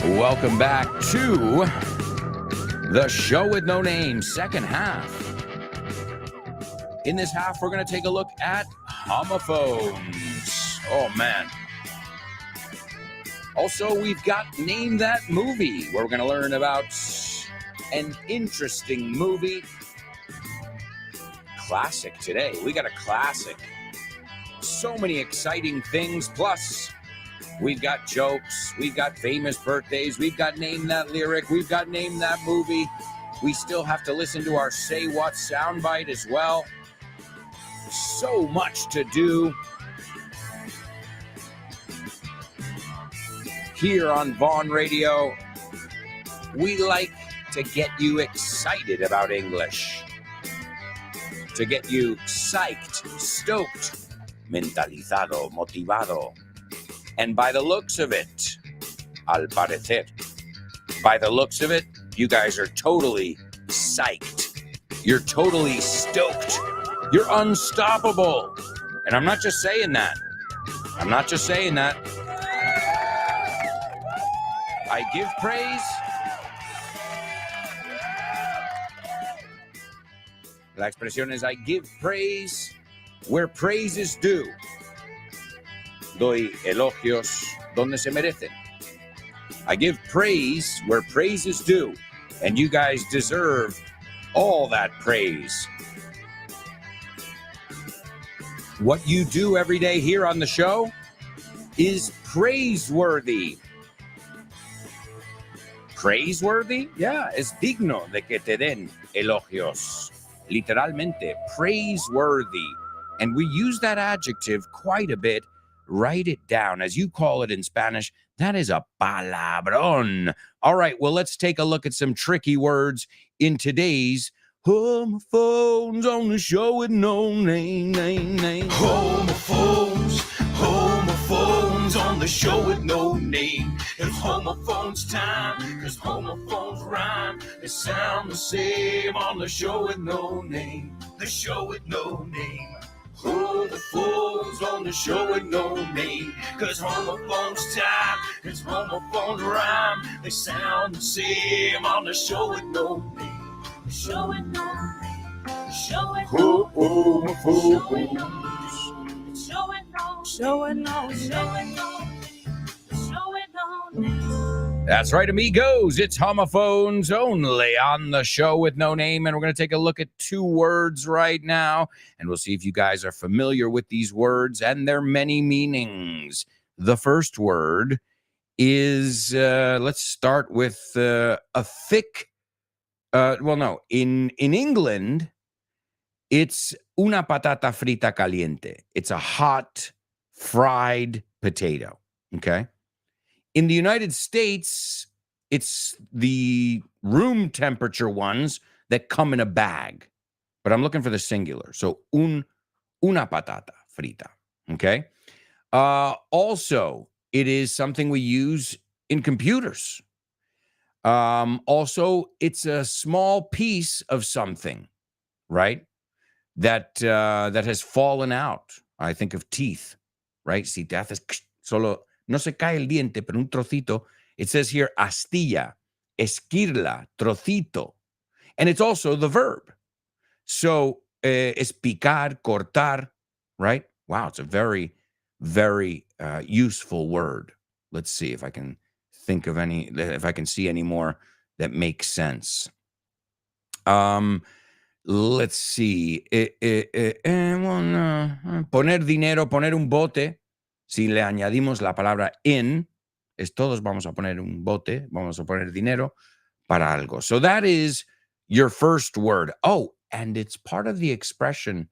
Welcome back to the show with no name, second half. In this half, we're going to take a look at homophones. Oh, man. Also, we've got Name That Movie, where we're going to learn about an interesting movie. Classic today. We got a classic. So many exciting things. Plus, we've got jokes. We've got famous birthdays. We've got Name That Lyric. We've got Name That Movie. We still have to listen to our Say What soundbite as well. So much to do. Here on Vaughn Radio, we like to get you excited about English. To get you psyched, stoked, mentalizado, motivado. And by the looks of it, al parecer, by the looks of it, you guys are totally psyched. You're totally stoked. You're unstoppable. And I'm not just saying that. I'm not just saying that. I give praise. La expresión es I give praise where praise is due. Doy elogios donde se merecen. I give praise where praise is due, and you guys deserve all that praise. What you do every day here on the show is praiseworthy. Praiseworthy? Yeah, es digno de que te den elogios. Literalmente, praiseworthy. And we use that adjective quite a bit. Write it down. As you call it in Spanish, that is a palabrón. All right, well, let's take a look at some tricky words in today's Homophones on the show with no name. Homophones on the show with no name. It's homophones time, cause homophones rhyme. They sound the same on the show with no name. The show with no name. Homophones on the show with no name. Cause homophones time, cause homophones rhyme. They sound the same on the show with no name. The show with no name. The show with no name. That's right, amigos. It's homophones only on the show with no name. And we're going to take a look at two words right now. And we'll see if you guys are familiar with these words and their many meanings. The first word is, let's start with a thick, in England, it's una patata frita caliente. It's a hot, fried potato, okay? In the United States, it's the room temperature ones that come in a bag. But I'm looking for the singular. So, una patata frita, okay? Also, it is something we use in computers. Also, it's a small piece of something, right? That has fallen out. I think of teeth, right? Si te haces solo, no se cae el diente, pero un trocito. It says here, astilla, esquirla, trocito. And it's also the verb. So, es picar, cortar, right? Wow, it's a very, very useful word. Let's see if I can think of if I can see any more that make sense. Let's see. Poner dinero, poner un bote. Si le añadimos la palabra in, es todos vamos a poner un bote, vamos a poner dinero para algo. So that is your first word. Oh, and it's part of the expression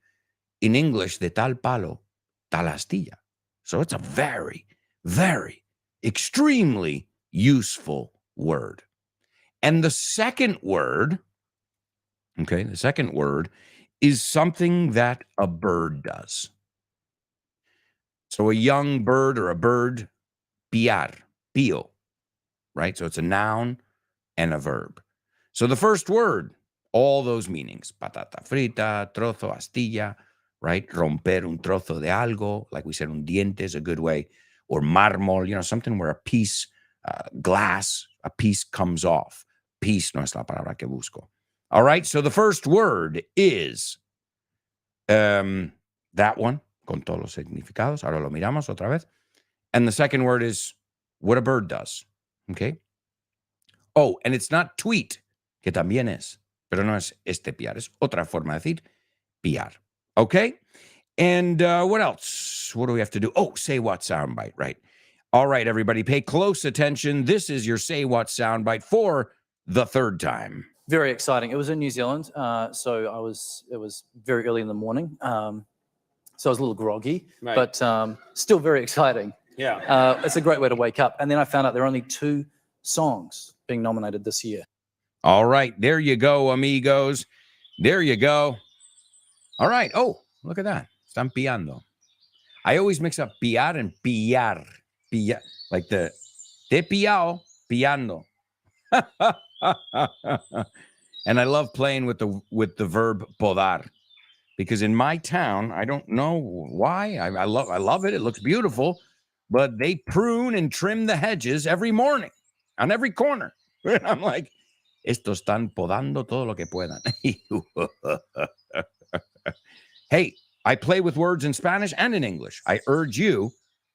in English de tal palo, tal astilla. So it's a very, very, extremely useful word. And the second word, okay, the second word is something that a bird does. So a young bird or a bird, piar, pío, right? So it's a noun and a verb. So the first word, all those meanings, patata frita, trozo, astilla, right? Romper un trozo de algo, like we said, un diente is a good way, or mármol, something where a piece, glass, a piece comes off. Piece no es la palabra que busco. All right, so the first word is that one, con todos los significados. Ahora lo miramos otra vez. And the second word is what a bird does, okay? Oh, and it's not tweet, que también es, pero no es piar, es otra forma de decir piar, okay? And what else? What do we have to do? Oh, say what soundbite, right? All right, everybody, pay close attention. This is your say what soundbite for the third time. Very exciting. It was in New Zealand, so it was very early in the morning, so I was a little groggy, Right. but still very exciting. Yeah. It's a great way to wake up. And then I found out there are only 2 songs being nominated this year. All right, there you go, amigos. There you go. All right. Oh, look at that. Están piando. I always mix up piar and pillar. Pillar, like the te piao, piando. And I love playing with the verb podar, because in my town, I don't know why. I love it. It looks beautiful, but they prune and trim the hedges every morning on every corner. And I'm like, estos están podando todo lo que puedan. Hey, I play with words in Spanish and in English. I urge you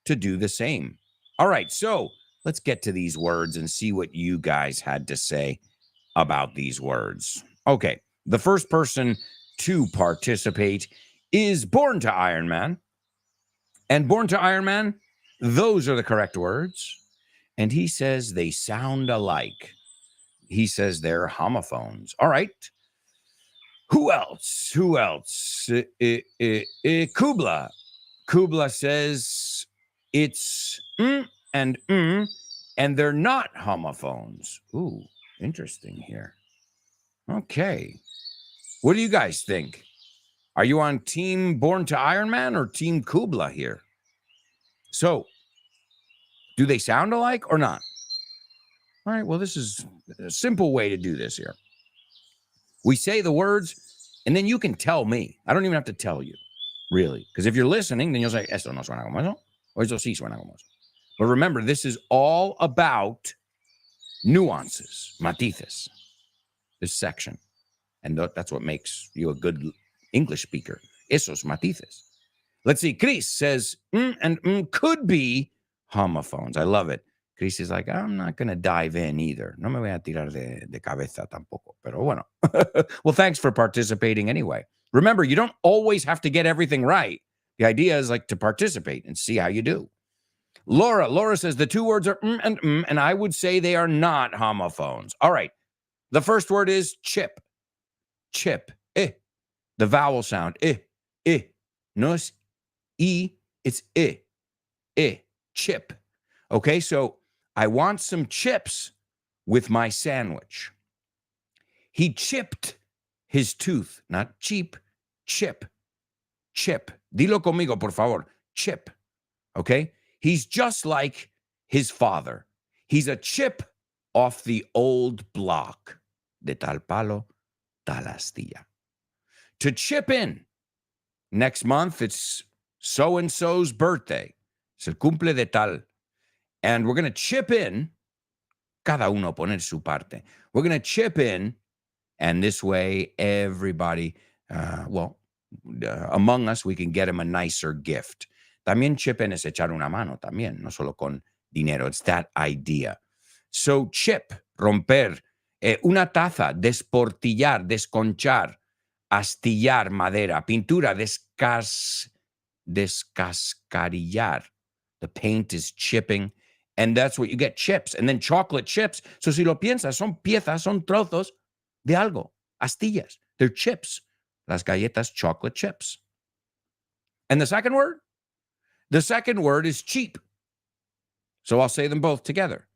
to do the same. All right, so let's get to these words and see what you guys had to say about these words. Okay, the first person to participate is Born to Iron Man. And Born to Iron Man, those are the correct words. And he says they sound alike. He says they're homophones. All right. Who else? Kubla. Kubla says it's and they're not homophones. Ooh, interesting here. Okay. What do you guys think? Are you on Team Born to Iron Man or Team Kubla here? So, do they sound alike or not? All right, well, this is a simple way to do this here. We say the words, and then you can tell me. I don't even have to tell you, really. Because if you're listening, then you'll say, esto no suena como eso, o eso sí suena como eso. But remember, this is all about nuances, matices, this section. And that's what makes you a good English speaker. Esos matices. Let's see. Chris says, and could be homophones. I love it. Chris is like, I'm not going to dive in either. No me voy a tirar de cabeza tampoco. Pero bueno. Well, thanks for participating anyway. Remember, you don't always have to get everything right. The idea is like to participate and see how you do. Laura says the 2 words are and I would say they are not homophones. All right. The first word is chip. Chip. Eh. The vowel sound. Eh. Eh. No es E. It's eh. Eh. Chip. Okay, so I want some chips with my sandwich. He chipped his tooth. Not cheap. Chip. Chip. Dilo conmigo, por favor. Chip. Okay? He's just like his father. He's a chip off the old block. De tal palo, tal astilla. To chip in. Next month, it's so-and-so's birthday. Es el cumple de tal. And we're going to chip in. Cada uno poner su parte. We're going to chip in. And this way, everybody, among us, we can get him a nicer gift. También chip in es echar una mano, también, no solo con dinero. It's that idea. So chip, romper, una taza, desportillar, desconchar, astillar madera, pintura, descascarillar. The paint is chipping, and that's what you get, chips. And then chocolate chips. So si lo piensas, son piezas, son trozos de algo, astillas. They're chips. Las galletas, chocolate chips. And the second word? The second word is cheap. So I'll say them both together.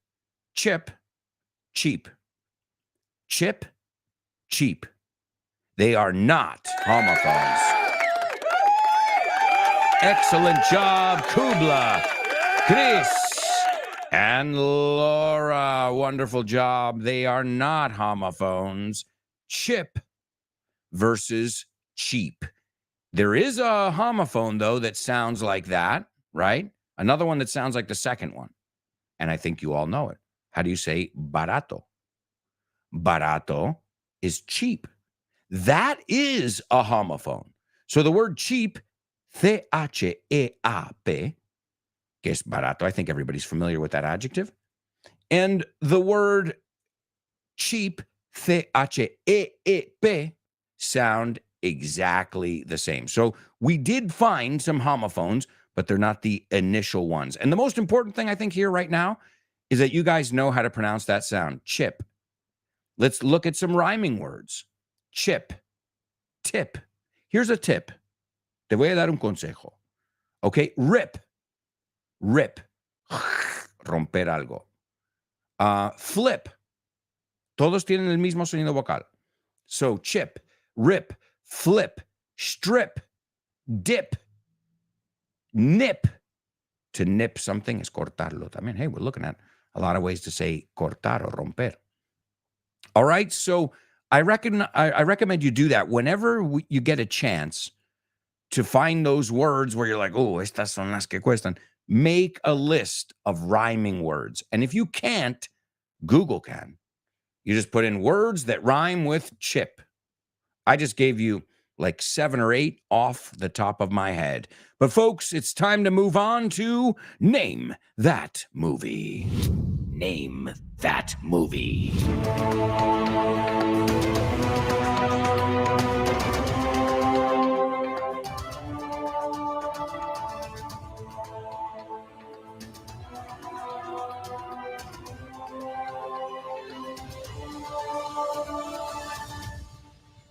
Chip, cheap. Chip, cheap. They are not homophones. Excellent job, Kubla, Chris, and Laura. Wonderful job. They are not homophones. Chip versus cheap. There is a homophone, though, that sounds like that, right? Another one that sounds like the second one. And I think you all know it. How do you say barato? Barato is cheap. That is a homophone. So the word cheap, C-H-E-A-P, que es barato, I think everybody's familiar with that adjective. And the word cheap, C-H-E-E-P, sound exactly the same. So we did find some homophones, but they're not the initial ones. And the most important thing I think here right now is that you guys know how to pronounce that sound, chip. Let's look at some rhyming words. Chip, tip. Here's a tip. Te voy a dar un consejo. Okay, rip, rip, romper algo. Flip. Todos tienen el mismo sonido vocal. So chip, rip, flip, strip, dip, nip. To nip something is cortarlo también. Hey, we're looking at a lot of ways to say cortar or romper. All right, so I recommend you do that whenever you get a chance to find those words where you're like, oh, estas son las que cuestan. Make a list of rhyming words. And if you can't, Google can. You just put in words that rhyme with chip. I just gave you like 7 or 8 off the top of my head. But folks, it's time to move on to Name That Movie. Name That Movie.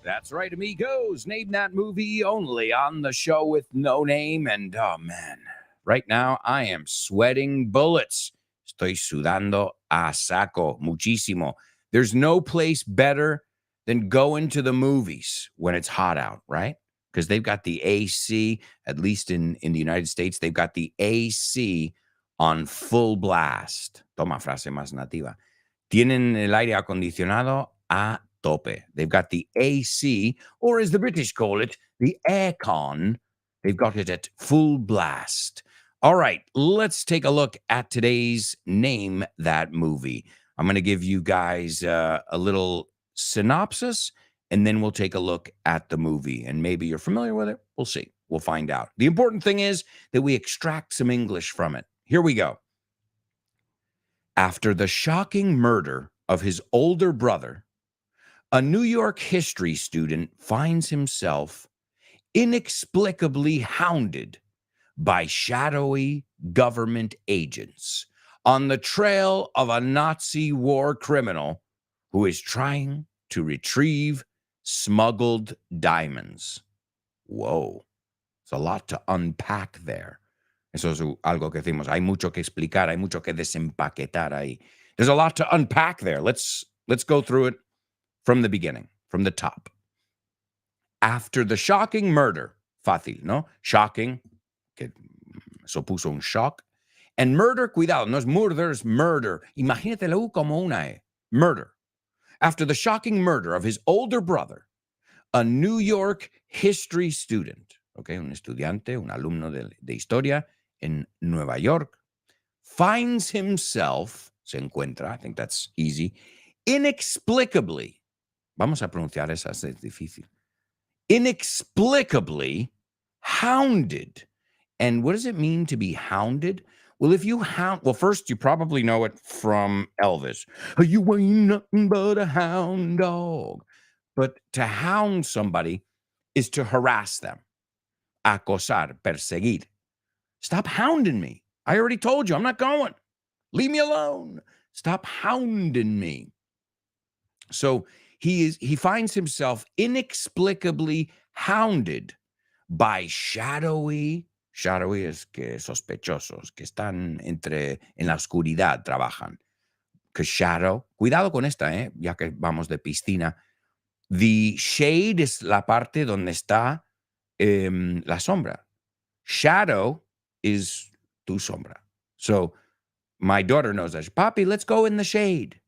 That's right, amigos. Name That Movie only on the show with no name. And oh man, right now I am sweating bullets. Estoy sudando a saco muchísimo. There's no place better than going to the movies when it's hot out, right? Because they've got the AC, at least in the United States, they've got the AC on full blast. Toma frase más nativa. Tienen el aire acondicionado a tope. They've got the AC, or as the British call it, the aircon. They've got it at full blast. All right, let's take a look at today's Name That Movie. I'm going to give you guys a little synopsis, and then we'll take a look at the movie. And maybe you're familiar with it. We'll see. We'll find out. The important thing is that we extract some English from it. Here we go. After the shocking murder of his older brother, a New York history student finds himself inexplicably hounded by shadowy government agents on the trail of a Nazi war criminal who is trying to retrieve smuggled diamonds. Whoa, it's a lot to unpack there. Eso es algo que decimos, hay mucho que explicar, hay mucho que desempaquetar ahí. There's a lot to unpack there. Let's go through it from the beginning, from the top. After the shocking murder, fácil, ¿no? Shocking, que eso puso un shock. And murder, cuidado, no es murder, es murder. Imagínate la U como una E. Murder. After the shocking murder of his older brother, a New York history student, okay, un estudiante, un alumno de historia en Nueva York, finds himself, se encuentra, I think that's easy, inexplicably, vamos a pronunciar esa, es difícil, inexplicably hounded. And what does it mean to be hounded? Well, if you hound, well, first, you probably know it from Elvis. You ain't nothing but a hound dog. But to hound somebody is to harass them. Acosar, perseguir. Stop hounding me. I already told you, I'm not going. Leave me alone. Stop hounding me. So he finds himself inexplicably hounded by shadowy es que sospechosos, que están en la oscuridad, trabajan. Que shadow, cuidado con esta, ya que vamos de piscina. The shade es la parte donde está la sombra. Shadow is tu sombra. So my daughter knows that. Papi, let's go in the shade.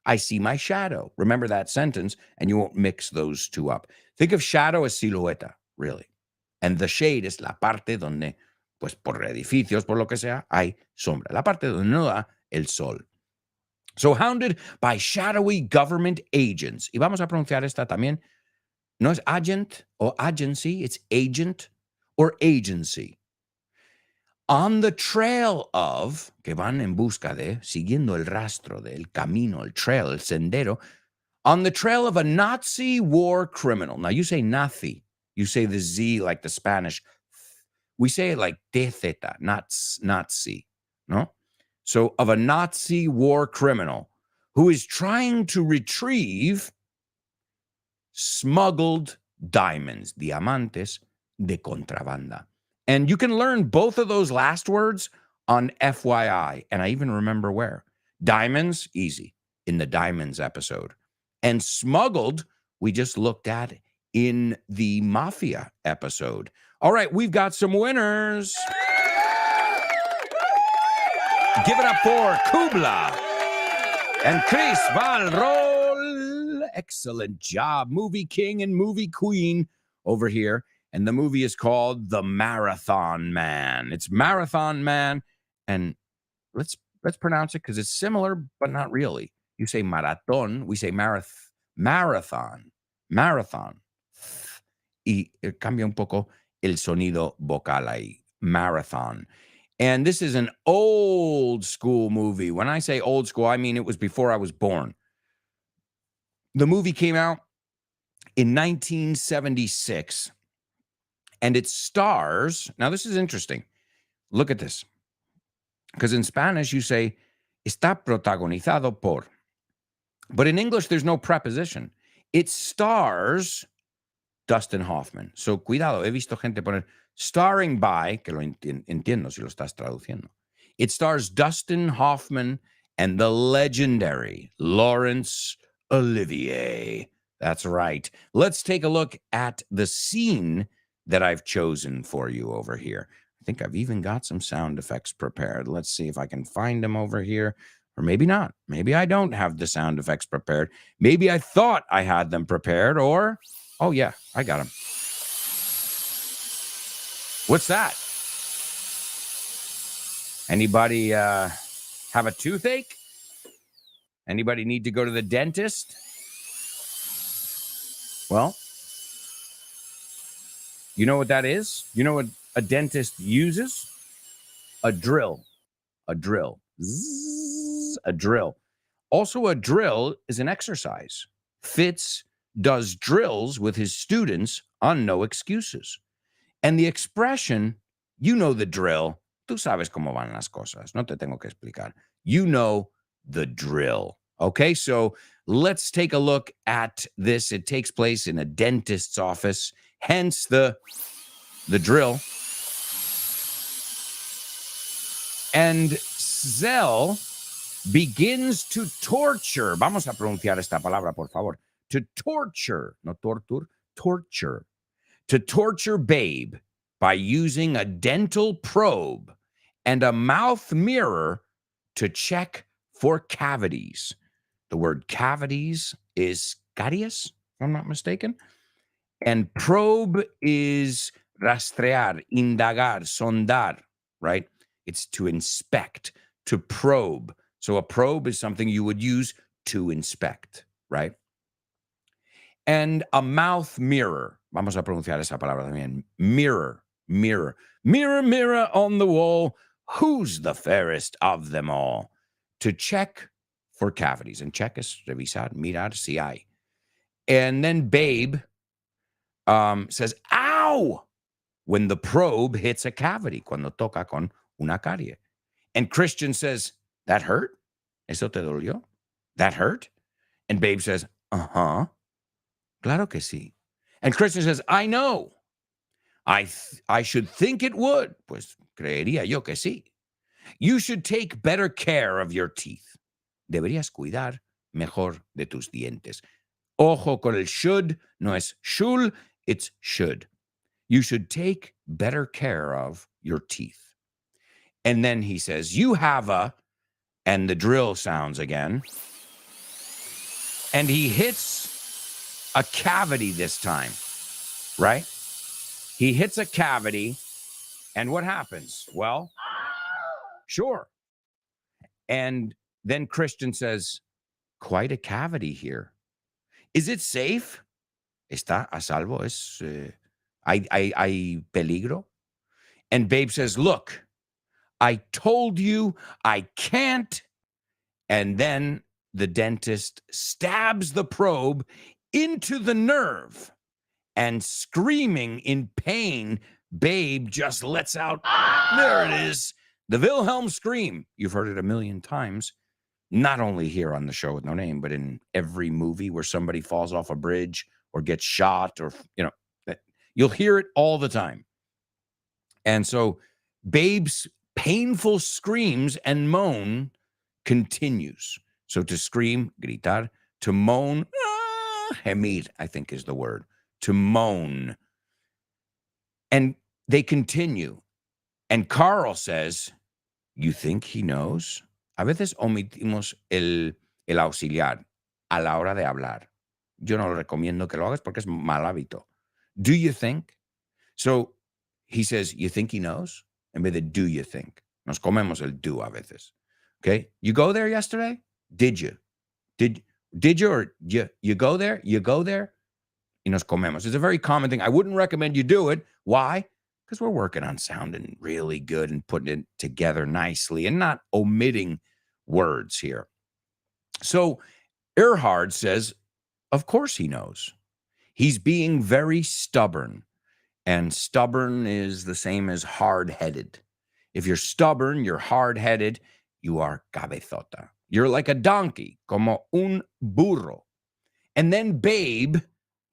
I see my shadow. Remember that sentence, and you won't mix those two up. Think of shadow as silueta, really. And the shade es la parte donde, pues por edificios, por lo que sea, hay sombra. La parte donde no da el sol. So hounded by shadowy government agents. Y vamos a pronunciar esta también. No es agent o agency, it's agent or agency. On the trail of, que van en busca de, siguiendo el rastro del camino, el trail, el sendero, on the trail of a Nazi war criminal. Now you say Nazi, you say the Z like the Spanish. We say it like TZ, not Nazi, no? So of a Nazi war criminal who is trying to retrieve smuggled diamonds, diamantes de contrabanda. And you can learn both of those last words on FYI. And I even remember where. Diamonds, easy, in the diamonds episode. And smuggled, we just looked at in the mafia episode. All right, we've got some winners. Give it up for Kubla and Chris Valrol. Excellent job. Movie king and movie queen over here. And the movie is called The Marathon Man. It's Marathon Man. And let's pronounce it because it's similar, but not really. You say marathon, we say marathon. Y cambia un poco el sonido vocal ahí. Marathon. And this is an old school movie. When I say old school, I mean it was before I was born. The movie came out in 1976, and it stars, now this is interesting. Look at this. Because in Spanish, you say, está protagonizado por. But in English, there's no preposition. It stars Dustin Hoffman. So, cuidado, he visto gente poner starring by, que lo entiendo si lo estás traduciendo. It stars Dustin Hoffman and the legendary Laurence Olivier. That's right. Let's take a look at the scene that I've chosen for you over here. I think I've even got some sound effects prepared. Let's see if I can find them over here. Or maybe not. Maybe I don't have the sound effects prepared. Maybe I thought I had them prepared, or, oh yeah, I got them. What's that? Anybody have a toothache? Anybody need to go to the dentist? Well, you know what that is? You know what a dentist uses? A drill. A drill. Zzz, a drill. Also, a drill is an exercise. Fitz does drills with his students on No Excuses. And the expression, you know the drill. Tú sabes cómo van las cosas. No te tengo que explicar. You know the drill. Okay, so let's take a look at this. It takes place in a dentist's office, hence the drill. And Zell begins to torture. Vamos a pronunciar esta palabra, por favor. To torture, no torture, torture. To torture Babe by using a dental probe and a mouth mirror to check for cavities. The word cavities is caries, if I'm not mistaken. And probe is rastrear, indagar, sondar, right? It's to inspect, to probe. So a probe is something you would use to inspect, right? And a mouth mirror. Vamos a pronunciar esa palabra también. Mirror, mirror. Mirror, mirror on the wall. Who's the fairest of them all? To check for cavities. And check es revisar, mirar si hay. And then Babe says, ow, when the probe hits a cavity, cuando toca con una carie. And Christian says, that hurt? ¿Eso te dolió? That hurt? And Babe says, uh-huh. Claro que sí. And Christian says, I know. I should think it would. Pues creería yo que sí. You should take better care of your teeth. Deberías cuidar mejor de tus dientes. Ojo con el should. No es shul, it's should. You should take better care of your teeth. And then he says, you have a, and the drill sounds again. And he hits a cavity this time, right? He hits a cavity, and what happens? Well, sure. And then Christian says, quite a cavity here. Is it safe? ¿Está a salvo? ¿Hay peligro? And Babe says, look, I told you I can't. And then the dentist stabs the probe into the nerve, and screaming in pain, Babe just lets out, there it is, the Wilhelm scream. You've heard it a million times, not only here on the show with no name, but in every movie where somebody falls off a bridge or gets shot, or, you'll hear it all the time. And so Babe's painful screams and moan continues. So to scream, gritar, to moan, gemir, I think is the word, to moan. And they continue. And Carl says, you think he knows? A veces omitimos el auxiliar a la hora de hablar. Yo no lo recomiendo que lo hagas porque es mal hábito. Do you think? So he says, you think he knows? En vez de do you think. Nos comemos el do a veces. Okay? You go there yesterday? Did you? Did you, or you go there? You go there? Y nos comemos. It's a very common thing. I wouldn't recommend you do it. Why? Because we're working on sounding really good and putting it together nicely and not omitting words here. So Erhard says, of course he knows. He's being very stubborn. And stubborn is the same as hard-headed. If you're stubborn, you're hard-headed, you are cabezota. You're like a donkey, como un burro. And then Babe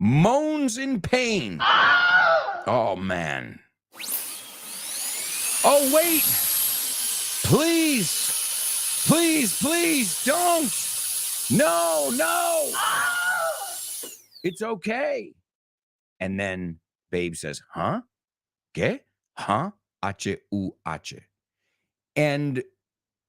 moans in pain. Oh, man. Oh, wait. Please, please, please don't. No. It's okay. And then Babe says, huh? ¿Qué? Huh? H-U-H. And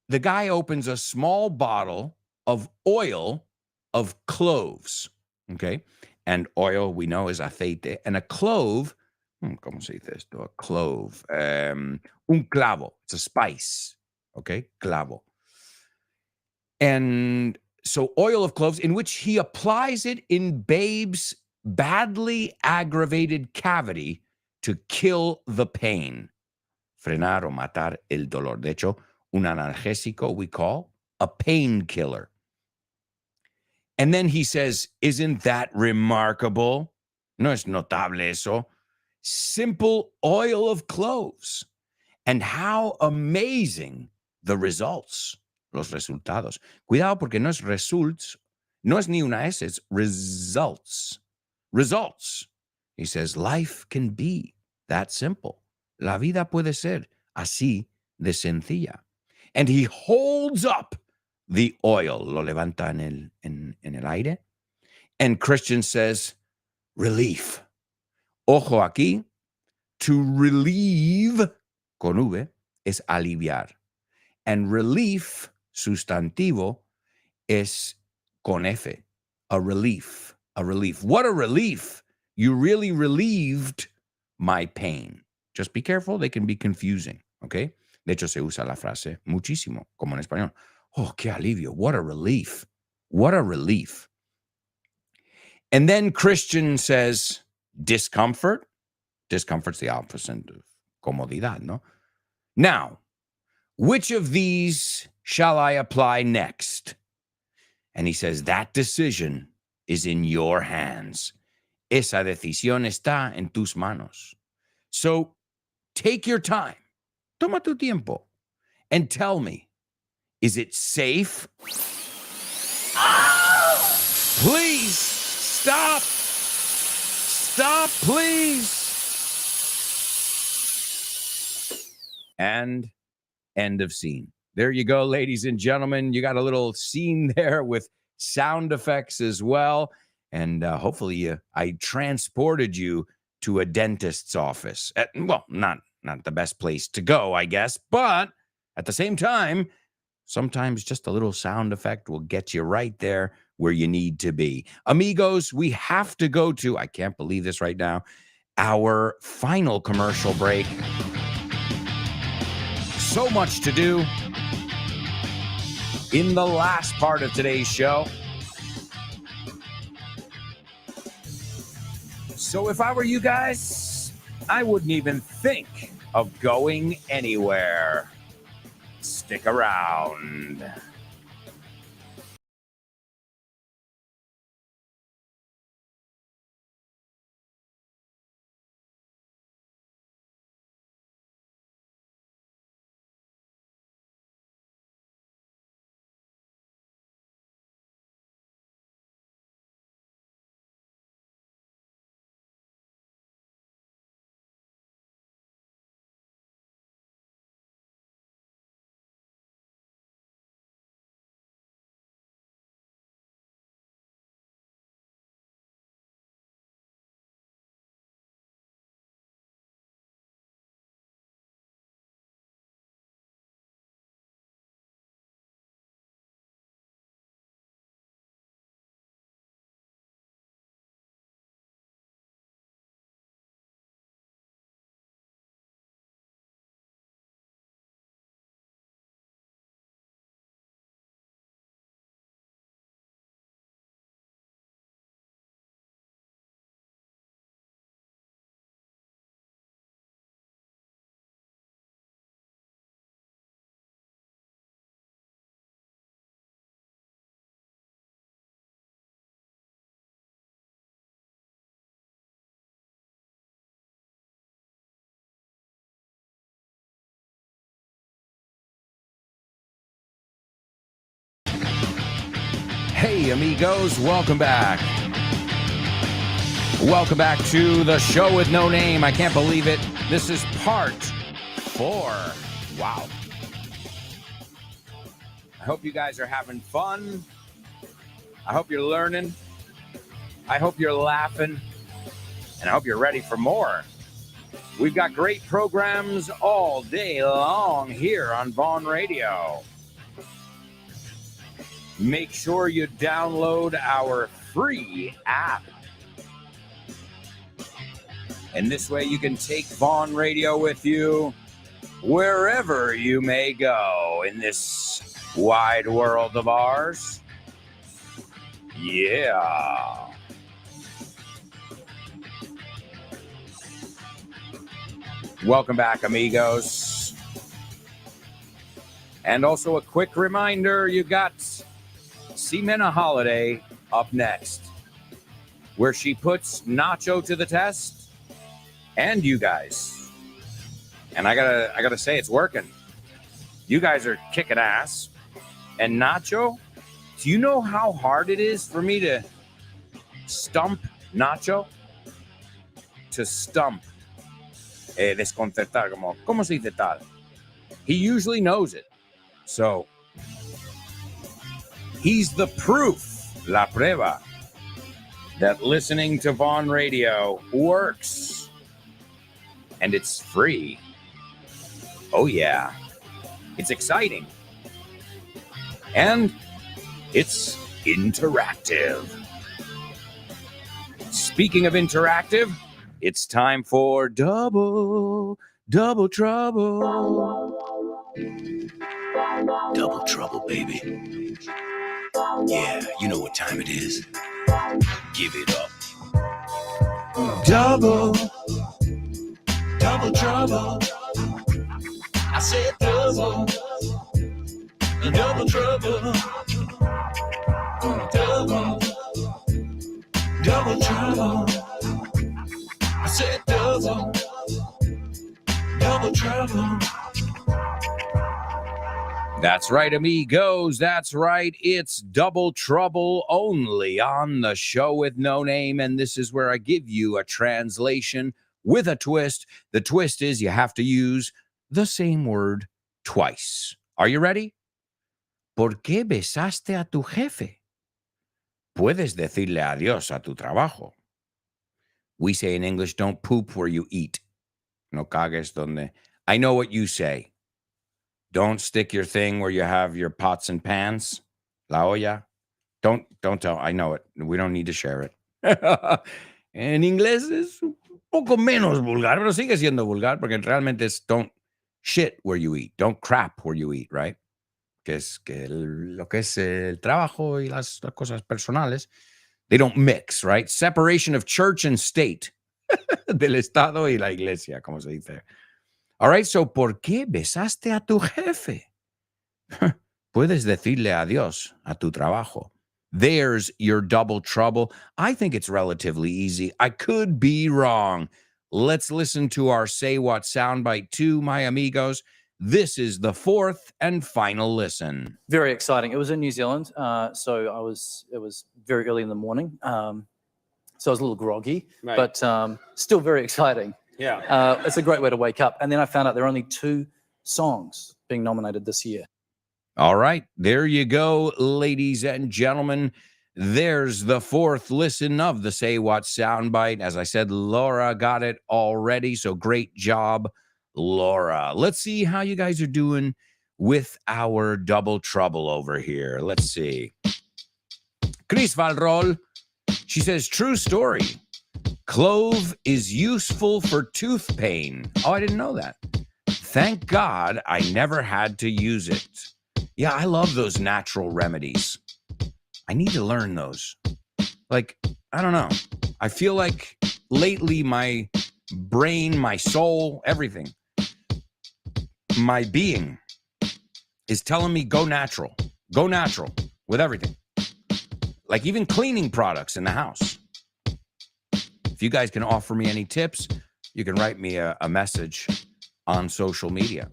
the guy opens a small bottle of oil of cloves, okay? And oil, we know, is aceite. And a clove, ¿cómo se dice esto? A clove. Un clavo. It's a spice, okay? Clavo. And so oil of cloves, in which he applies it in Babe's badly aggravated cavity to kill the pain. Frenar o matar el dolor. De hecho, un analgésico we call a painkiller. And then he says, isn't that remarkable? No es notable eso. Simple oil of cloves. And how amazing the results, los resultados. Cuidado porque no es results, no es ni una S, it's results. Results. He says, life can be that simple. La vida puede ser así de sencilla. And he holds up the oil, lo levanta en el aire. And Christian says, relief. Ojo aquí, to relieve, con V, es aliviar. And relief, sustantivo, es con F, a relief, a relief. What a relief. You really relieved my pain. Just be careful, they can be confusing, okay? De hecho, se usa la frase muchísimo, como en español. Oh, qué alivio. What a relief. What a relief. And then Christian says, discomfort. Discomfort's the opposite of comodidad, no? Now, which of these shall I apply next? And he says, that decision is in your hands. Esa decisión está en tus manos. So take your time. Toma tu tiempo. And tell me, is it safe? Please, stop. Stop, please. And end of scene. There you go, ladies and gentlemen. You got a little scene there with sound effects as well. And hopefully I transported you to a dentist's office. Well, not the best place to go, I guess. But at the same time, sometimes just a little sound effect will get you right there where you need to be. Amigos, we have to go to, I can't believe this right now, our final commercial break. So much to do in the last part of today's show. So if I were you guys, I wouldn't even think of going anywhere. Stick around. Hey, amigos, welcome back. Welcome back to the show with no name. I can't believe it. This is part 4. Wow. I hope you guys are having fun. I hope you're learning. I hope you're laughing. And I hope you're ready for more. We've got great programs all day long here on Vaughn Radio. Make sure you download our free app. And this way you can take Vaughn Radio with you wherever you may go in this wide world of ours. Yeah. Welcome back, amigos. And also a quick reminder, you got Ximena Holiday up next, where she puts Nacho to the test, and you guys. And I gotta say, it's working. You guys are kicking ass. And Nacho, do you know how hard it is for me to stump Nacho? To stump. Desconcertar, ¿cómo se dice tal? He usually knows it. So, he's the proof, la prueba, that listening to Vaughn Radio works. And it's free. Oh, yeah. It's exciting. And it's interactive. Speaking of interactive, it's time for Double Trouble. Double trouble, baby. Yeah, you know what time it is. Give it up. Double Trouble. I said double trouble. Double trouble. I said double trouble. That's right, amigos. That's right. It's Double Trouble only on the show with no name. And this is where I give you a translation with a twist. The twist is you have to use the same word twice. Are you ready? ¿Por qué besaste a tu jefe? Puedes decirle adiós a tu trabajo. We say in English, don't poop where you eat. No cagues donde. I know what you say. Don't stick your thing where you have your pots and pans. La olla. Don't tell. I know it. We don't need to share it. En inglés es poco menos vulgar, pero sigue siendo vulgar porque realmente es don't shit where you eat, don't crap where you eat, right? Que es que lo que es el trabajo y las cosas personales, they don't mix, right? Separation of church and state, del Estado y la iglesia, como se dice. All right, so ¿por qué besaste a tu jefe? Puedes decirle adiós a tu trabajo. There's your double trouble. I think it's relatively easy. I could be wrong. Let's listen to our Say What soundbite 2, my amigos. This is the fourth and final listen. Very exciting. It was in New Zealand, so it was very early in the morning, so I was a little groggy, Right. but still very exciting. Yeah. It's a great way to wake up. And then I found out there are only 2 songs being nominated this year. All right, there you go, ladies and gentlemen. There's the fourth listen of the Say What soundbite. As I said, Laura got it already, so great job, Laura. Let's see how you guys are doing with our double trouble over here. Let's see. Chris Valrol, she says, true story. Clove is useful for tooth pain. Oh, I didn't know that. Thank God I never had to use it. Yeah, I love those natural remedies. I need to learn those. Like, I don't know. I feel like lately my brain, my soul, everything, my being is telling me go natural with everything. Like even cleaning products in the house. If you guys can offer me any tips, you can write me a message on social media.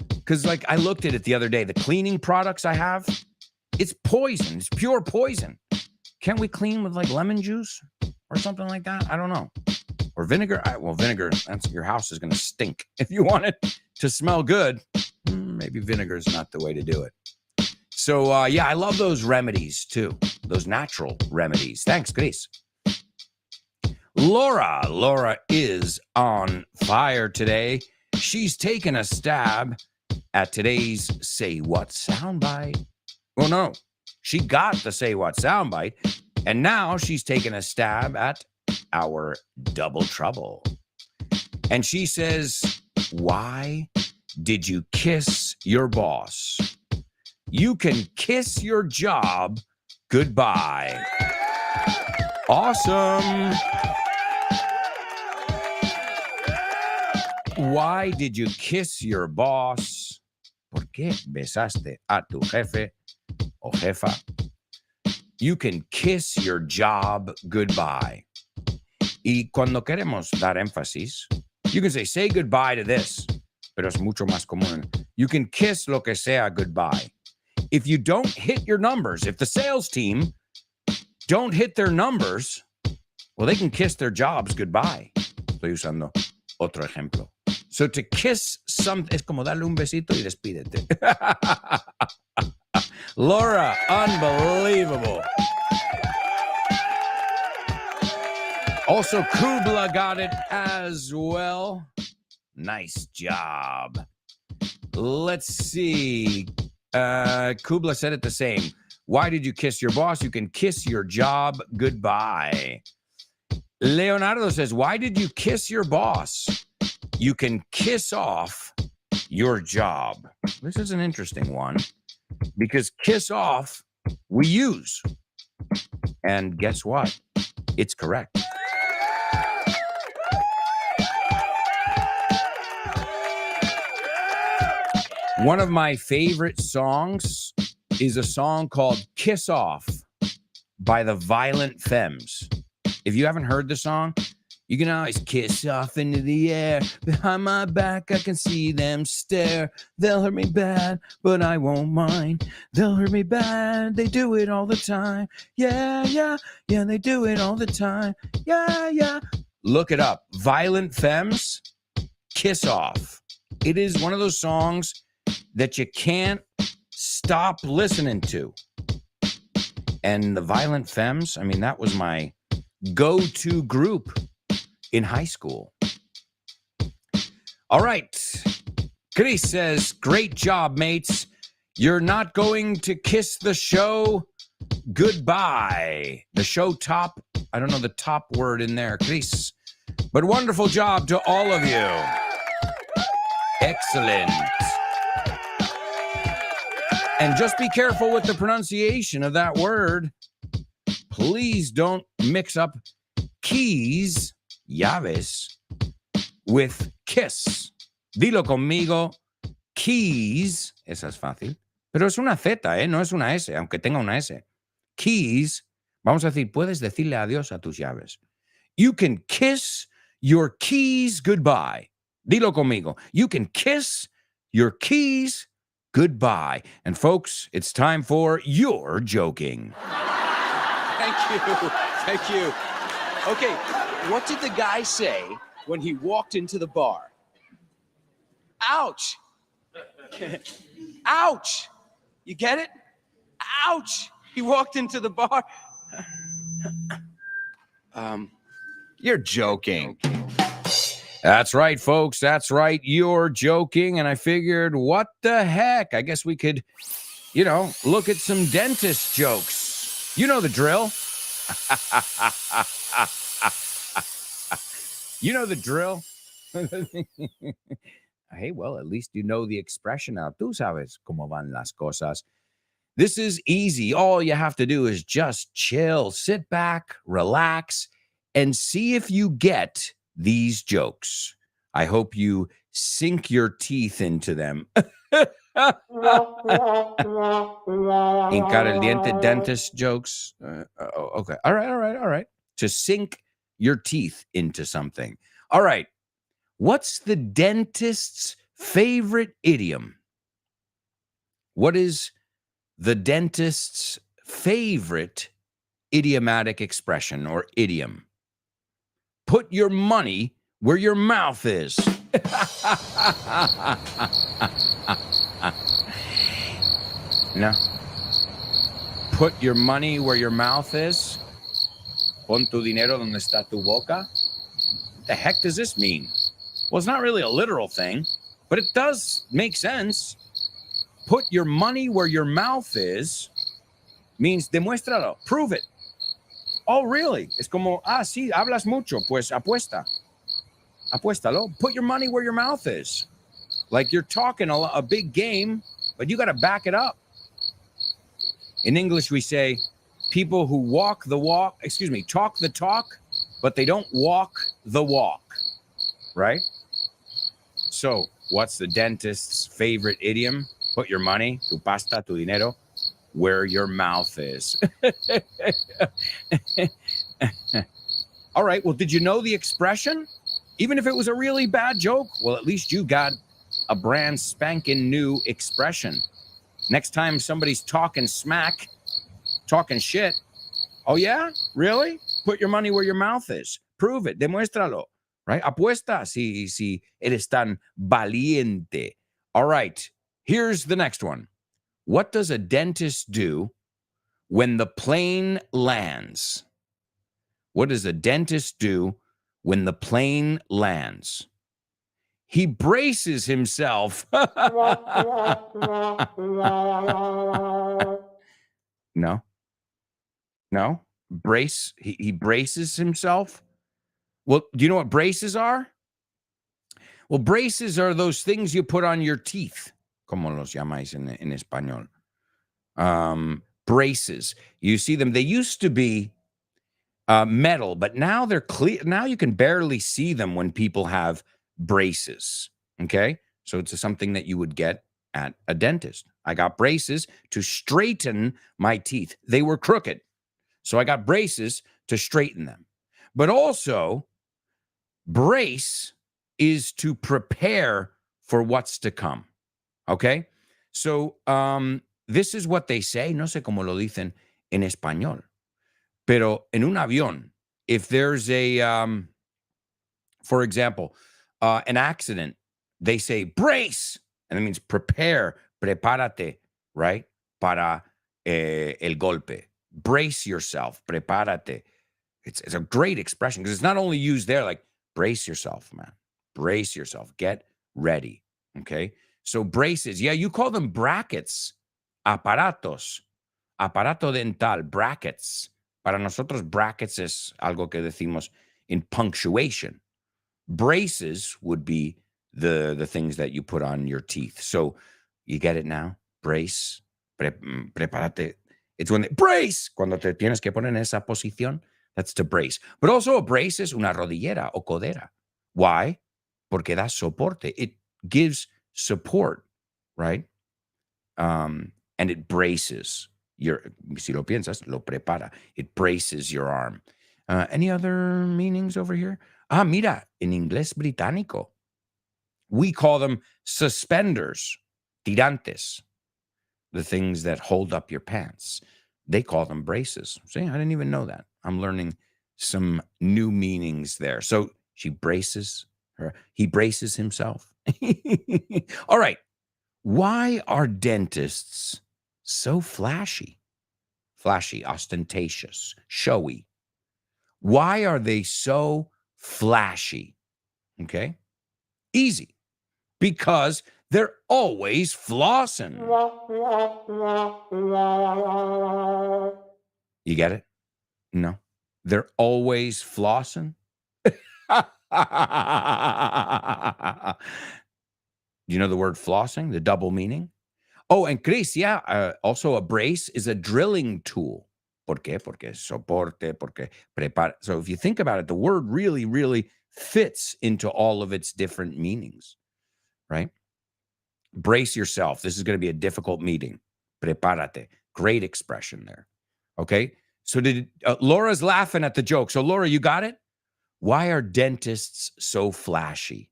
Because, like, I looked at it the other day. The cleaning products I have, it's poison. It's pure poison. Can't we clean with, like, lemon juice or something like that? I don't know. Or vinegar. Well, vinegar, your house is going to stink. If you want it to smell good, maybe vinegar is not the way to do it. So, yeah, I love those remedies, too. Those natural remedies. Thanks, Chris. Laura is on fire today. She's taken a stab at today's Say What soundbite. Well, no, she got the Say What soundbite, and now she's taken a stab at our double trouble. And she says, why did you kiss your boss? You can kiss your job goodbye. Awesome. Why did you kiss your boss? ¿Por qué besaste a tu jefe o jefa? You can kiss your job goodbye. Y cuando queremos dar énfasis, you can say goodbye to this, pero es mucho más común. You can kiss lo que sea goodbye. If you don't hit your numbers, if the sales team don't hit their numbers, well, they can kiss their jobs goodbye. Estoy usando otro ejemplo. So to kiss something es como darle un besito y despídete. Laura, unbelievable. Also, Kubla got it as well. Nice job. Let's see. Kubla said it the same. Why did you kiss your boss? You can kiss your job goodbye. Leonardo says, why did you kiss your boss? You can kiss off your job. This is an interesting one because kiss off we use. And guess what? It's correct. One of my favorite songs is a song called Kiss Off by the Violent Femmes. If you haven't heard the song, you can always kiss off into the air. Behind my back, I can see them stare. They'll hurt me bad, but I won't mind. They'll hurt me bad, they do it all the time. Yeah, yeah, yeah, they do it all the time. Yeah, yeah. Look it up. Violent Femmes, Kiss Off. It is one of those songs that you can't stop listening to. And the Violent Femmes, I mean, that was my go-to group in high school. All right. Chris says, great job, mates. You're not going to kiss the show goodbye. The show top, I don't know the top word in there. Chris, But wonderful job to all of you. Excellent. And just be careful with the pronunciation of that word. Please don't mix up keys, llaves, with kiss. Dilo conmigo, keys. Esa es fácil. Pero es una Z, no es una S, aunque tenga una S. Keys. Vamos a decir, puedes decirle adiós a tus llaves. You can kiss your keys goodbye. Dilo conmigo. You can kiss your keys goodbye. And folks, it's time for You're Joking. Thank you. Thank you. Okay, what did the guy say when he walked into the bar? Ouch. Ouch. You get it? Ouch. He walked into the bar. You're joking. That's right, folks. That's right. You're joking. And I figured, what the heck? I guess we could, look at some dentist jokes. You know the drill. You know the drill. Hey, well, at least you know the expression now. Tú sabes cómo van las cosas. This is easy. All you have to do is just chill, sit back, relax, and see if you get these jokes. I hope you sink your teeth into them. Hincar el diente dentist jokes. Okay. All right. To sink your teeth into something. All right. What's the dentist's favorite idiom? What is the dentist's favorite idiomatic expression or idiom? Put your money where your mouth is. No. Put your money where your mouth is. Pon tu dinero donde está tu boca. What the heck does this mean? Well, it's not really a literal thing, but it does make sense. Put your money where your mouth is means demuéstralo, prove it. Oh, really? Es como, sí, hablas mucho, pues apuesta. Apuéstalo. Put your money where your mouth is. Like you're talking a big game, but you got to back it up. In English, we say people who talk the talk, but they don't walk the walk, right? So what's the dentist's favorite idiom? Put your money, tu pasta, tu dinero, where your mouth is. All right. Well, did you know the expression? Even if it was a really bad joke, well, at least you got a brand spanking new expression. Next time somebody's talking smack, talking shit. Oh, yeah? Really? Put your money where your mouth is. Prove it. Demuéstralo. Right? Apuesta si eres tan valiente. All right. Here's the next one. What does a dentist do when the plane lands? What does a dentist do when the plane lands? He braces himself. No. Brace. He braces himself. Well, do you know what braces are? Well, braces are those things you put on your teeth. Como los llamáis en español. Braces. You see them. They used to be metal, but now they're clear. Now you can barely see them when people have braces. Okay. So it's something that you would get at a dentist. I got braces to straighten my teeth. They were crooked. So I got braces to straighten them. But also, brace is to prepare for what's to come. Okay? So this is what they say. No sé cómo lo dicen en español. Pero en un avión, if there's for example, an accident, they say brace, and it means prepare, prepárate, right? Para el golpe. Brace yourself, prepárate. It's a great expression because it's not only used there, like brace yourself, man. Brace yourself. Get ready. Okay? So braces, yeah, you call them brackets. Aparatos. Aparato dental, brackets. Para nosotros, brackets es algo que decimos in punctuation, Braces would be the things that you put on your teeth. So you get it now? Brace. Prepárate. It's when brace. Cuando te tienes que poner en esa posición, that's to brace. But also a brace is una rodillera o codera. Why? Porque da soporte. It gives support, right? And it braces your, si lo piensas, lo prepara. It braces your arm. Any other meanings over here? Ah, mira, en inglés británico, we call them suspenders, tirantes, the things that hold up your pants. They call them braces. See, I didn't even know that. I'm learning some new meanings there. So he braces himself. All right. Why are dentists so flashy? Flashy, ostentatious, showy. Why are they so flashy? Okay. Easy. Because they're always flossing. You get it? No. They're always flossing. You know the word flossing, the double meaning? Oh, and Chris, yeah, also a brace is a drilling tool. ¿Por qué? Porque soporte, porque prepara. So if you think about it, the word really, really fits into all of its different meanings, right? Brace yourself. This is going to be a difficult meeting. Prepárate. Great expression there. Okay. So Laura's laughing at the joke. So Laura, you got it? Why are dentists so flashy?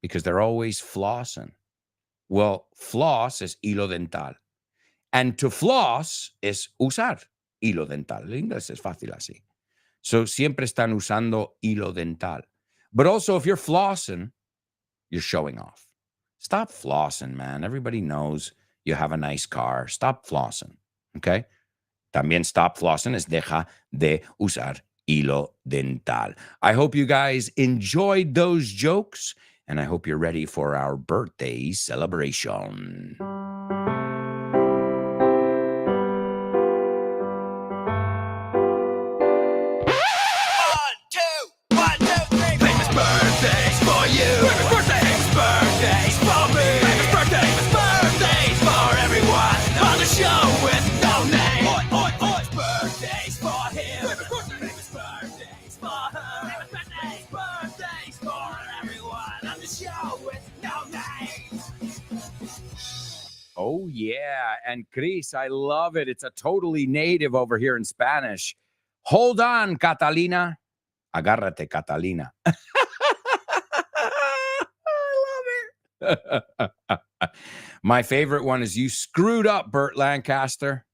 Because they're always flossing. Well, floss is hilo dental. And to floss is usar hilo dental. En inglés es fácil así. So siempre están usando hilo dental. But also if you're flossing, you're showing off. Stop flossing, man. Everybody knows you have a nice car. Stop flossing, okay? También stop flossing es deja de usar hilo dental. I hope you guys enjoyed those jokes, and I hope you're ready for our birthday celebration. Famous birthdays for you. Famous birthdays for me. Famous birthdays for everyone on the show with no name. Famous birthdays for him. Famous birthdays for her. Famous birthdays for everyone on the show with no name. Oh, yeah. And Chris, I love it. It's a totally native over here in Spanish. Hold on, Catalina. Agárrate, Catalina. I love it. My favorite one is you screwed up, Burt Lancaster.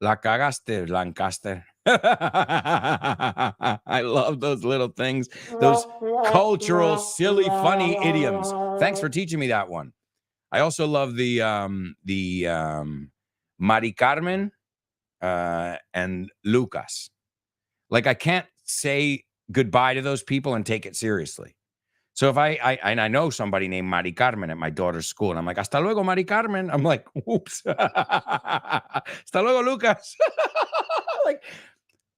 La cagaste, Lancaster. I love those little things, those cultural, silly, funny idioms. Thanks for teaching me that one. I also love the Mari Carmen and Lucas. Like I can't say goodbye to those people and take it seriously. So if I know somebody named Mari Carmen at my daughter's school, and I'm like, hasta luego, Mari Carmen. I'm like, oops. Hasta luego, Lucas. Like,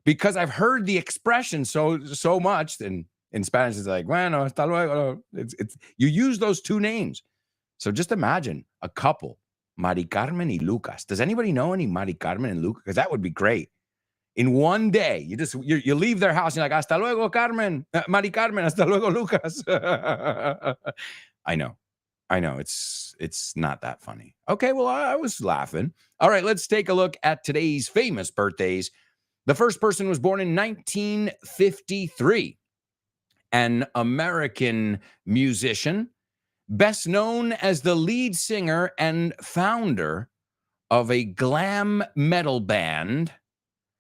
because I've heard the expression so much, and in Spanish it's like, bueno, hasta luego. It's you use those two names. So just imagine a couple, Mari Carmen y Lucas. Does anybody know any Mari Carmen and Lucas? Because that would be great. In one day, you leave their house, and you're like, hasta luego, Carmen, Mari Carmen, hasta luego, Lucas. I know, it's not that funny. Okay, well, I was laughing. All right, let's take a look at today's famous birthdays. The first person was born in 1953, an American musician, best known as the lead singer and founder of a glam metal band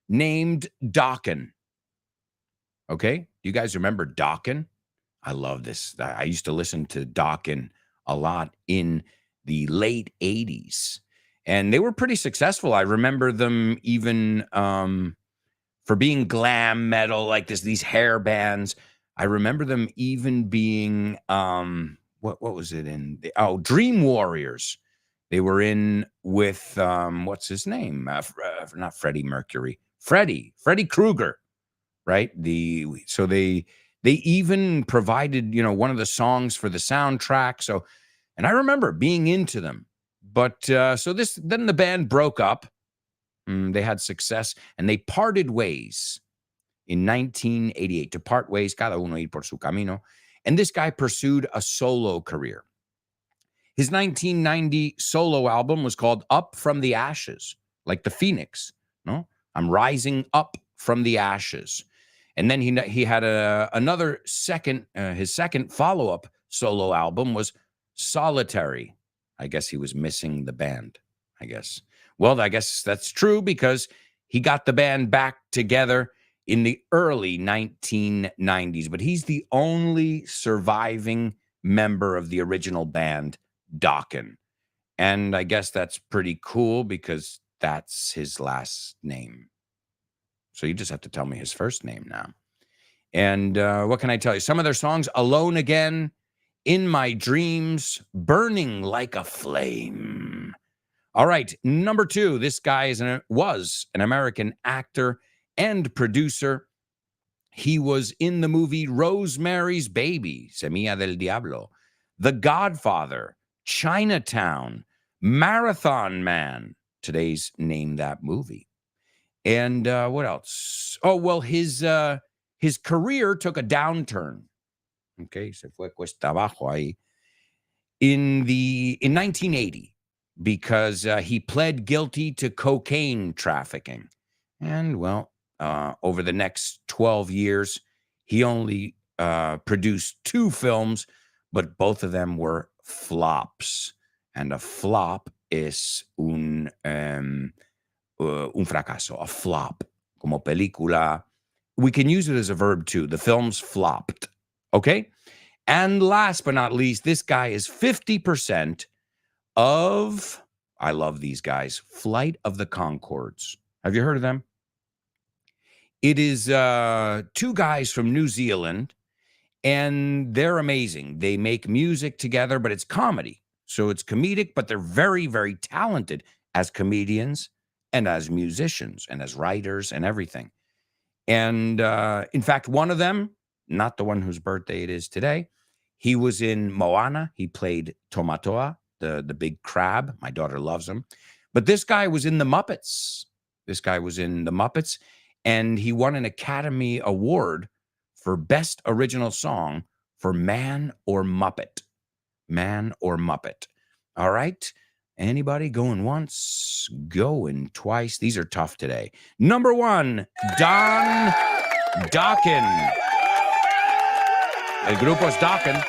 named Dokken. Okay, do you guys remember Dokken? I love this. I used to listen to Dokken a lot in the late 80s, and they were pretty successful. I remember them even for being glam metal, like these hair bands. I remember them even being what was it in? Dream Warriors. They were in with what's his name? Not Freddie Mercury. Freddy Krueger, right? So they They even provided, one of the songs for the soundtrack. So, and I remember being into them. But then the band broke up. They had success and they parted ways in 1988. To part ways, cada uno ir por su camino. And this guy pursued a solo career. His 1990 solo album was called Up from the Ashes, like the Phoenix. No, I'm rising up from the ashes. And then he had another second, his second follow-up solo album was Solitary. I guess he was missing the band, I guess. Well, I guess that's true because he got the band back together in the early 1990s, but he's the only surviving member of the original band, Dokken. And I guess that's pretty cool because that's his last name. So you just have to tell me his first name now. And what can I tell you? Some of their songs, Alone Again, In My Dreams, Burning Like a Flame. All right, number 2, this guy was an American actor and producer. He was in the movie Rosemary's Baby, Semilla del Diablo, The Godfather, Chinatown, Marathon Man. Today's Name That Movie. And what else? Oh, well, his career took a downturn. Okay, se fue cuesta abajo ahí. In 1980, because he pled guilty to cocaine trafficking. And, well, over the next 12 years, he only produced 2 films, but both of them were flops. And a flop es un fracaso, a flop, como película. We can use it as a verb too. The film's flopped. Okay? And last but not least, this guy is 50% of, I love these guys, Flight of the Conchords. Have you heard of them? It is 2 guys from New Zealand, and they're amazing. They make music together, but it's comedy. So it's comedic, but they're very, very talented as comedians and as musicians and as writers and everything. And in fact, one of them, not the one whose birthday it is today, he was in Moana. He played Tomatoa, the big crab. My daughter loves him. But this guy was in the Muppets. And he won an Academy Award for Best Original Song for Man or Muppet. Man or Muppet. All right. Anybody going once, going twice? These are tough today. Number 1, Don Dokken. El grupo es Dokken.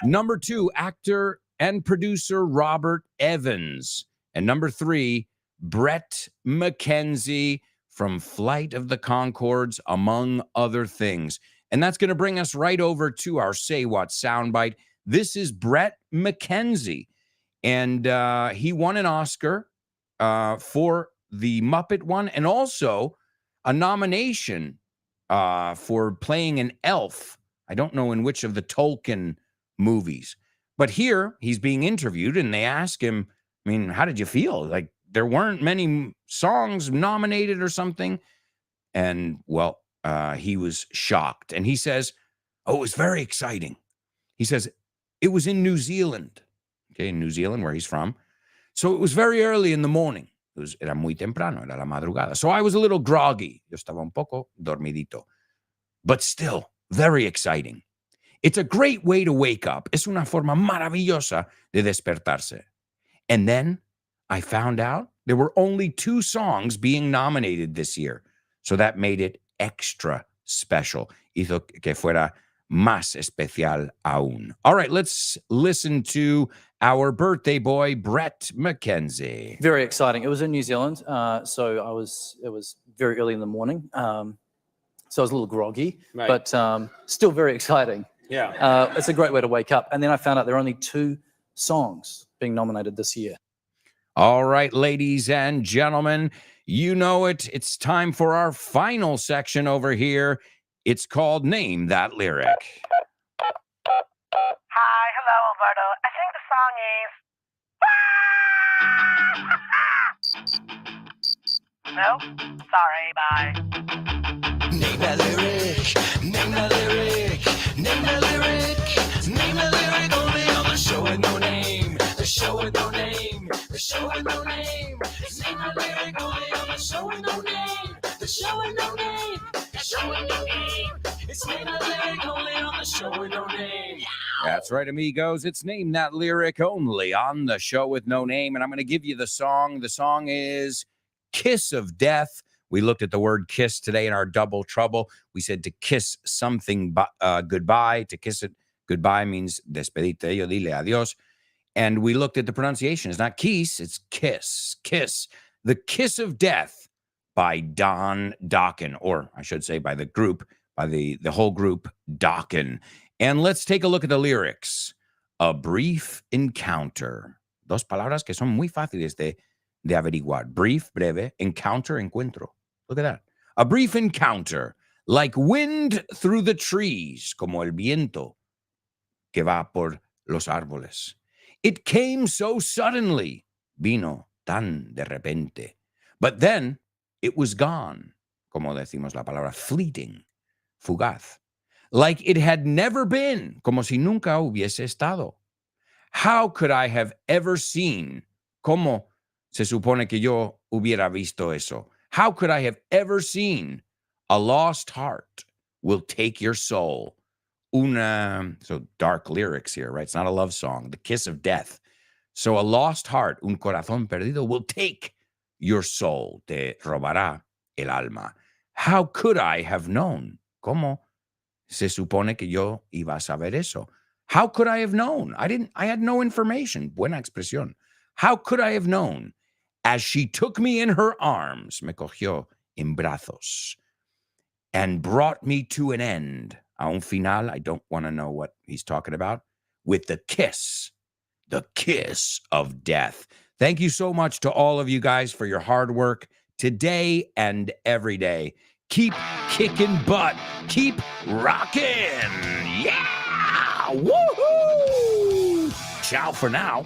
Number 2, actor and producer Robert Evans. And number 3, Brett McKenzie from Flight of the Conchords, among other things. And that's going to bring us right over to our Say What soundbite. This is Brett McKenzie. And he won an Oscar for the Muppet one, and also a nomination for playing an elf. I don't know in which of the Tolkien movies. But here he's being interviewed, and they ask him, I mean, how did you feel? Like, there weren't many songs nominated or something. And, well, he was shocked. And he says, oh, it was very exciting. He says, it was in New Zealand. Okay, in New Zealand, where he's from. So it was very early in the morning. Era muy temprano, era la madrugada. So I was a little groggy. Yo estaba un poco dormidito. But still, very exciting. It's a great way to wake up. Es una forma maravillosa de despertarse. And then I found out there were only 2 songs being nominated this year. So that made it extra special. Hizo que fuera más especial aún. All right, let's listen to our birthday boy, Brett McKenzie. Very exciting. It was in New Zealand, so it was very early in the morning. So I was a little groggy, Right. but still very exciting. Yeah. It's a great way to wake up. And then I found out there are only 2 songs being nominated this year. All right, ladies and gentlemen, you know it. It's time for our final section over here. It's called Name That Lyric. Hi, hello, Alberto. I think the song is. No? Sorry, bye. Name that lyric. show with no name. The show with no name. It's name a lyric only on the show with no name. The show with no name. The show with no name. It's name a lyric only on the show with no name. That's right, amigos. It's Name That Lyric only on the show with no name. And I'm going to give you the song. The song is Kiss of Death. We looked at the word kiss today in our double trouble. We said to kiss something goodbye. To kiss it goodbye means despedirte, yo dile adios. And we looked at the pronunciation. It's not kiss, it's kiss. Kiss. The Kiss of Death by Don Dokken, or I should say by the group, by the whole group, Dokken. And let's take a look at the lyrics. A brief encounter. Dos palabras que son muy fáciles de averiguar. Brief, breve, encounter, encuentro. Look at that. A brief encounter, like wind through the trees, como el viento que va por los árboles. It came so suddenly, vino tan de repente. But then it was gone, como decimos la palabra fleeting, fugaz. Like it had never been, como si nunca hubiese estado. How could I have ever seen? ¿Cómo se supone que yo hubiera visto eso? How could I have ever seen? A lost heart will take your soul. So dark lyrics here, right? It's not a love song. The Kiss of Death. So a lost heart, un corazón perdido, will take your soul. Te robará el alma. How could I have known? ¿Cómo se supone que yo iba a saber eso? How could I have known? I had no information. Buena expresión. How could I have known? As she took me in her arms, me cogió en brazos, and brought me to an end. A un final, I don't want to know what he's talking about, with the kiss of death. Thank you so much to all of you guys for your hard work today and every day. Keep kicking butt. Keep rocking. Yeah! Woohoo! Ciao for now.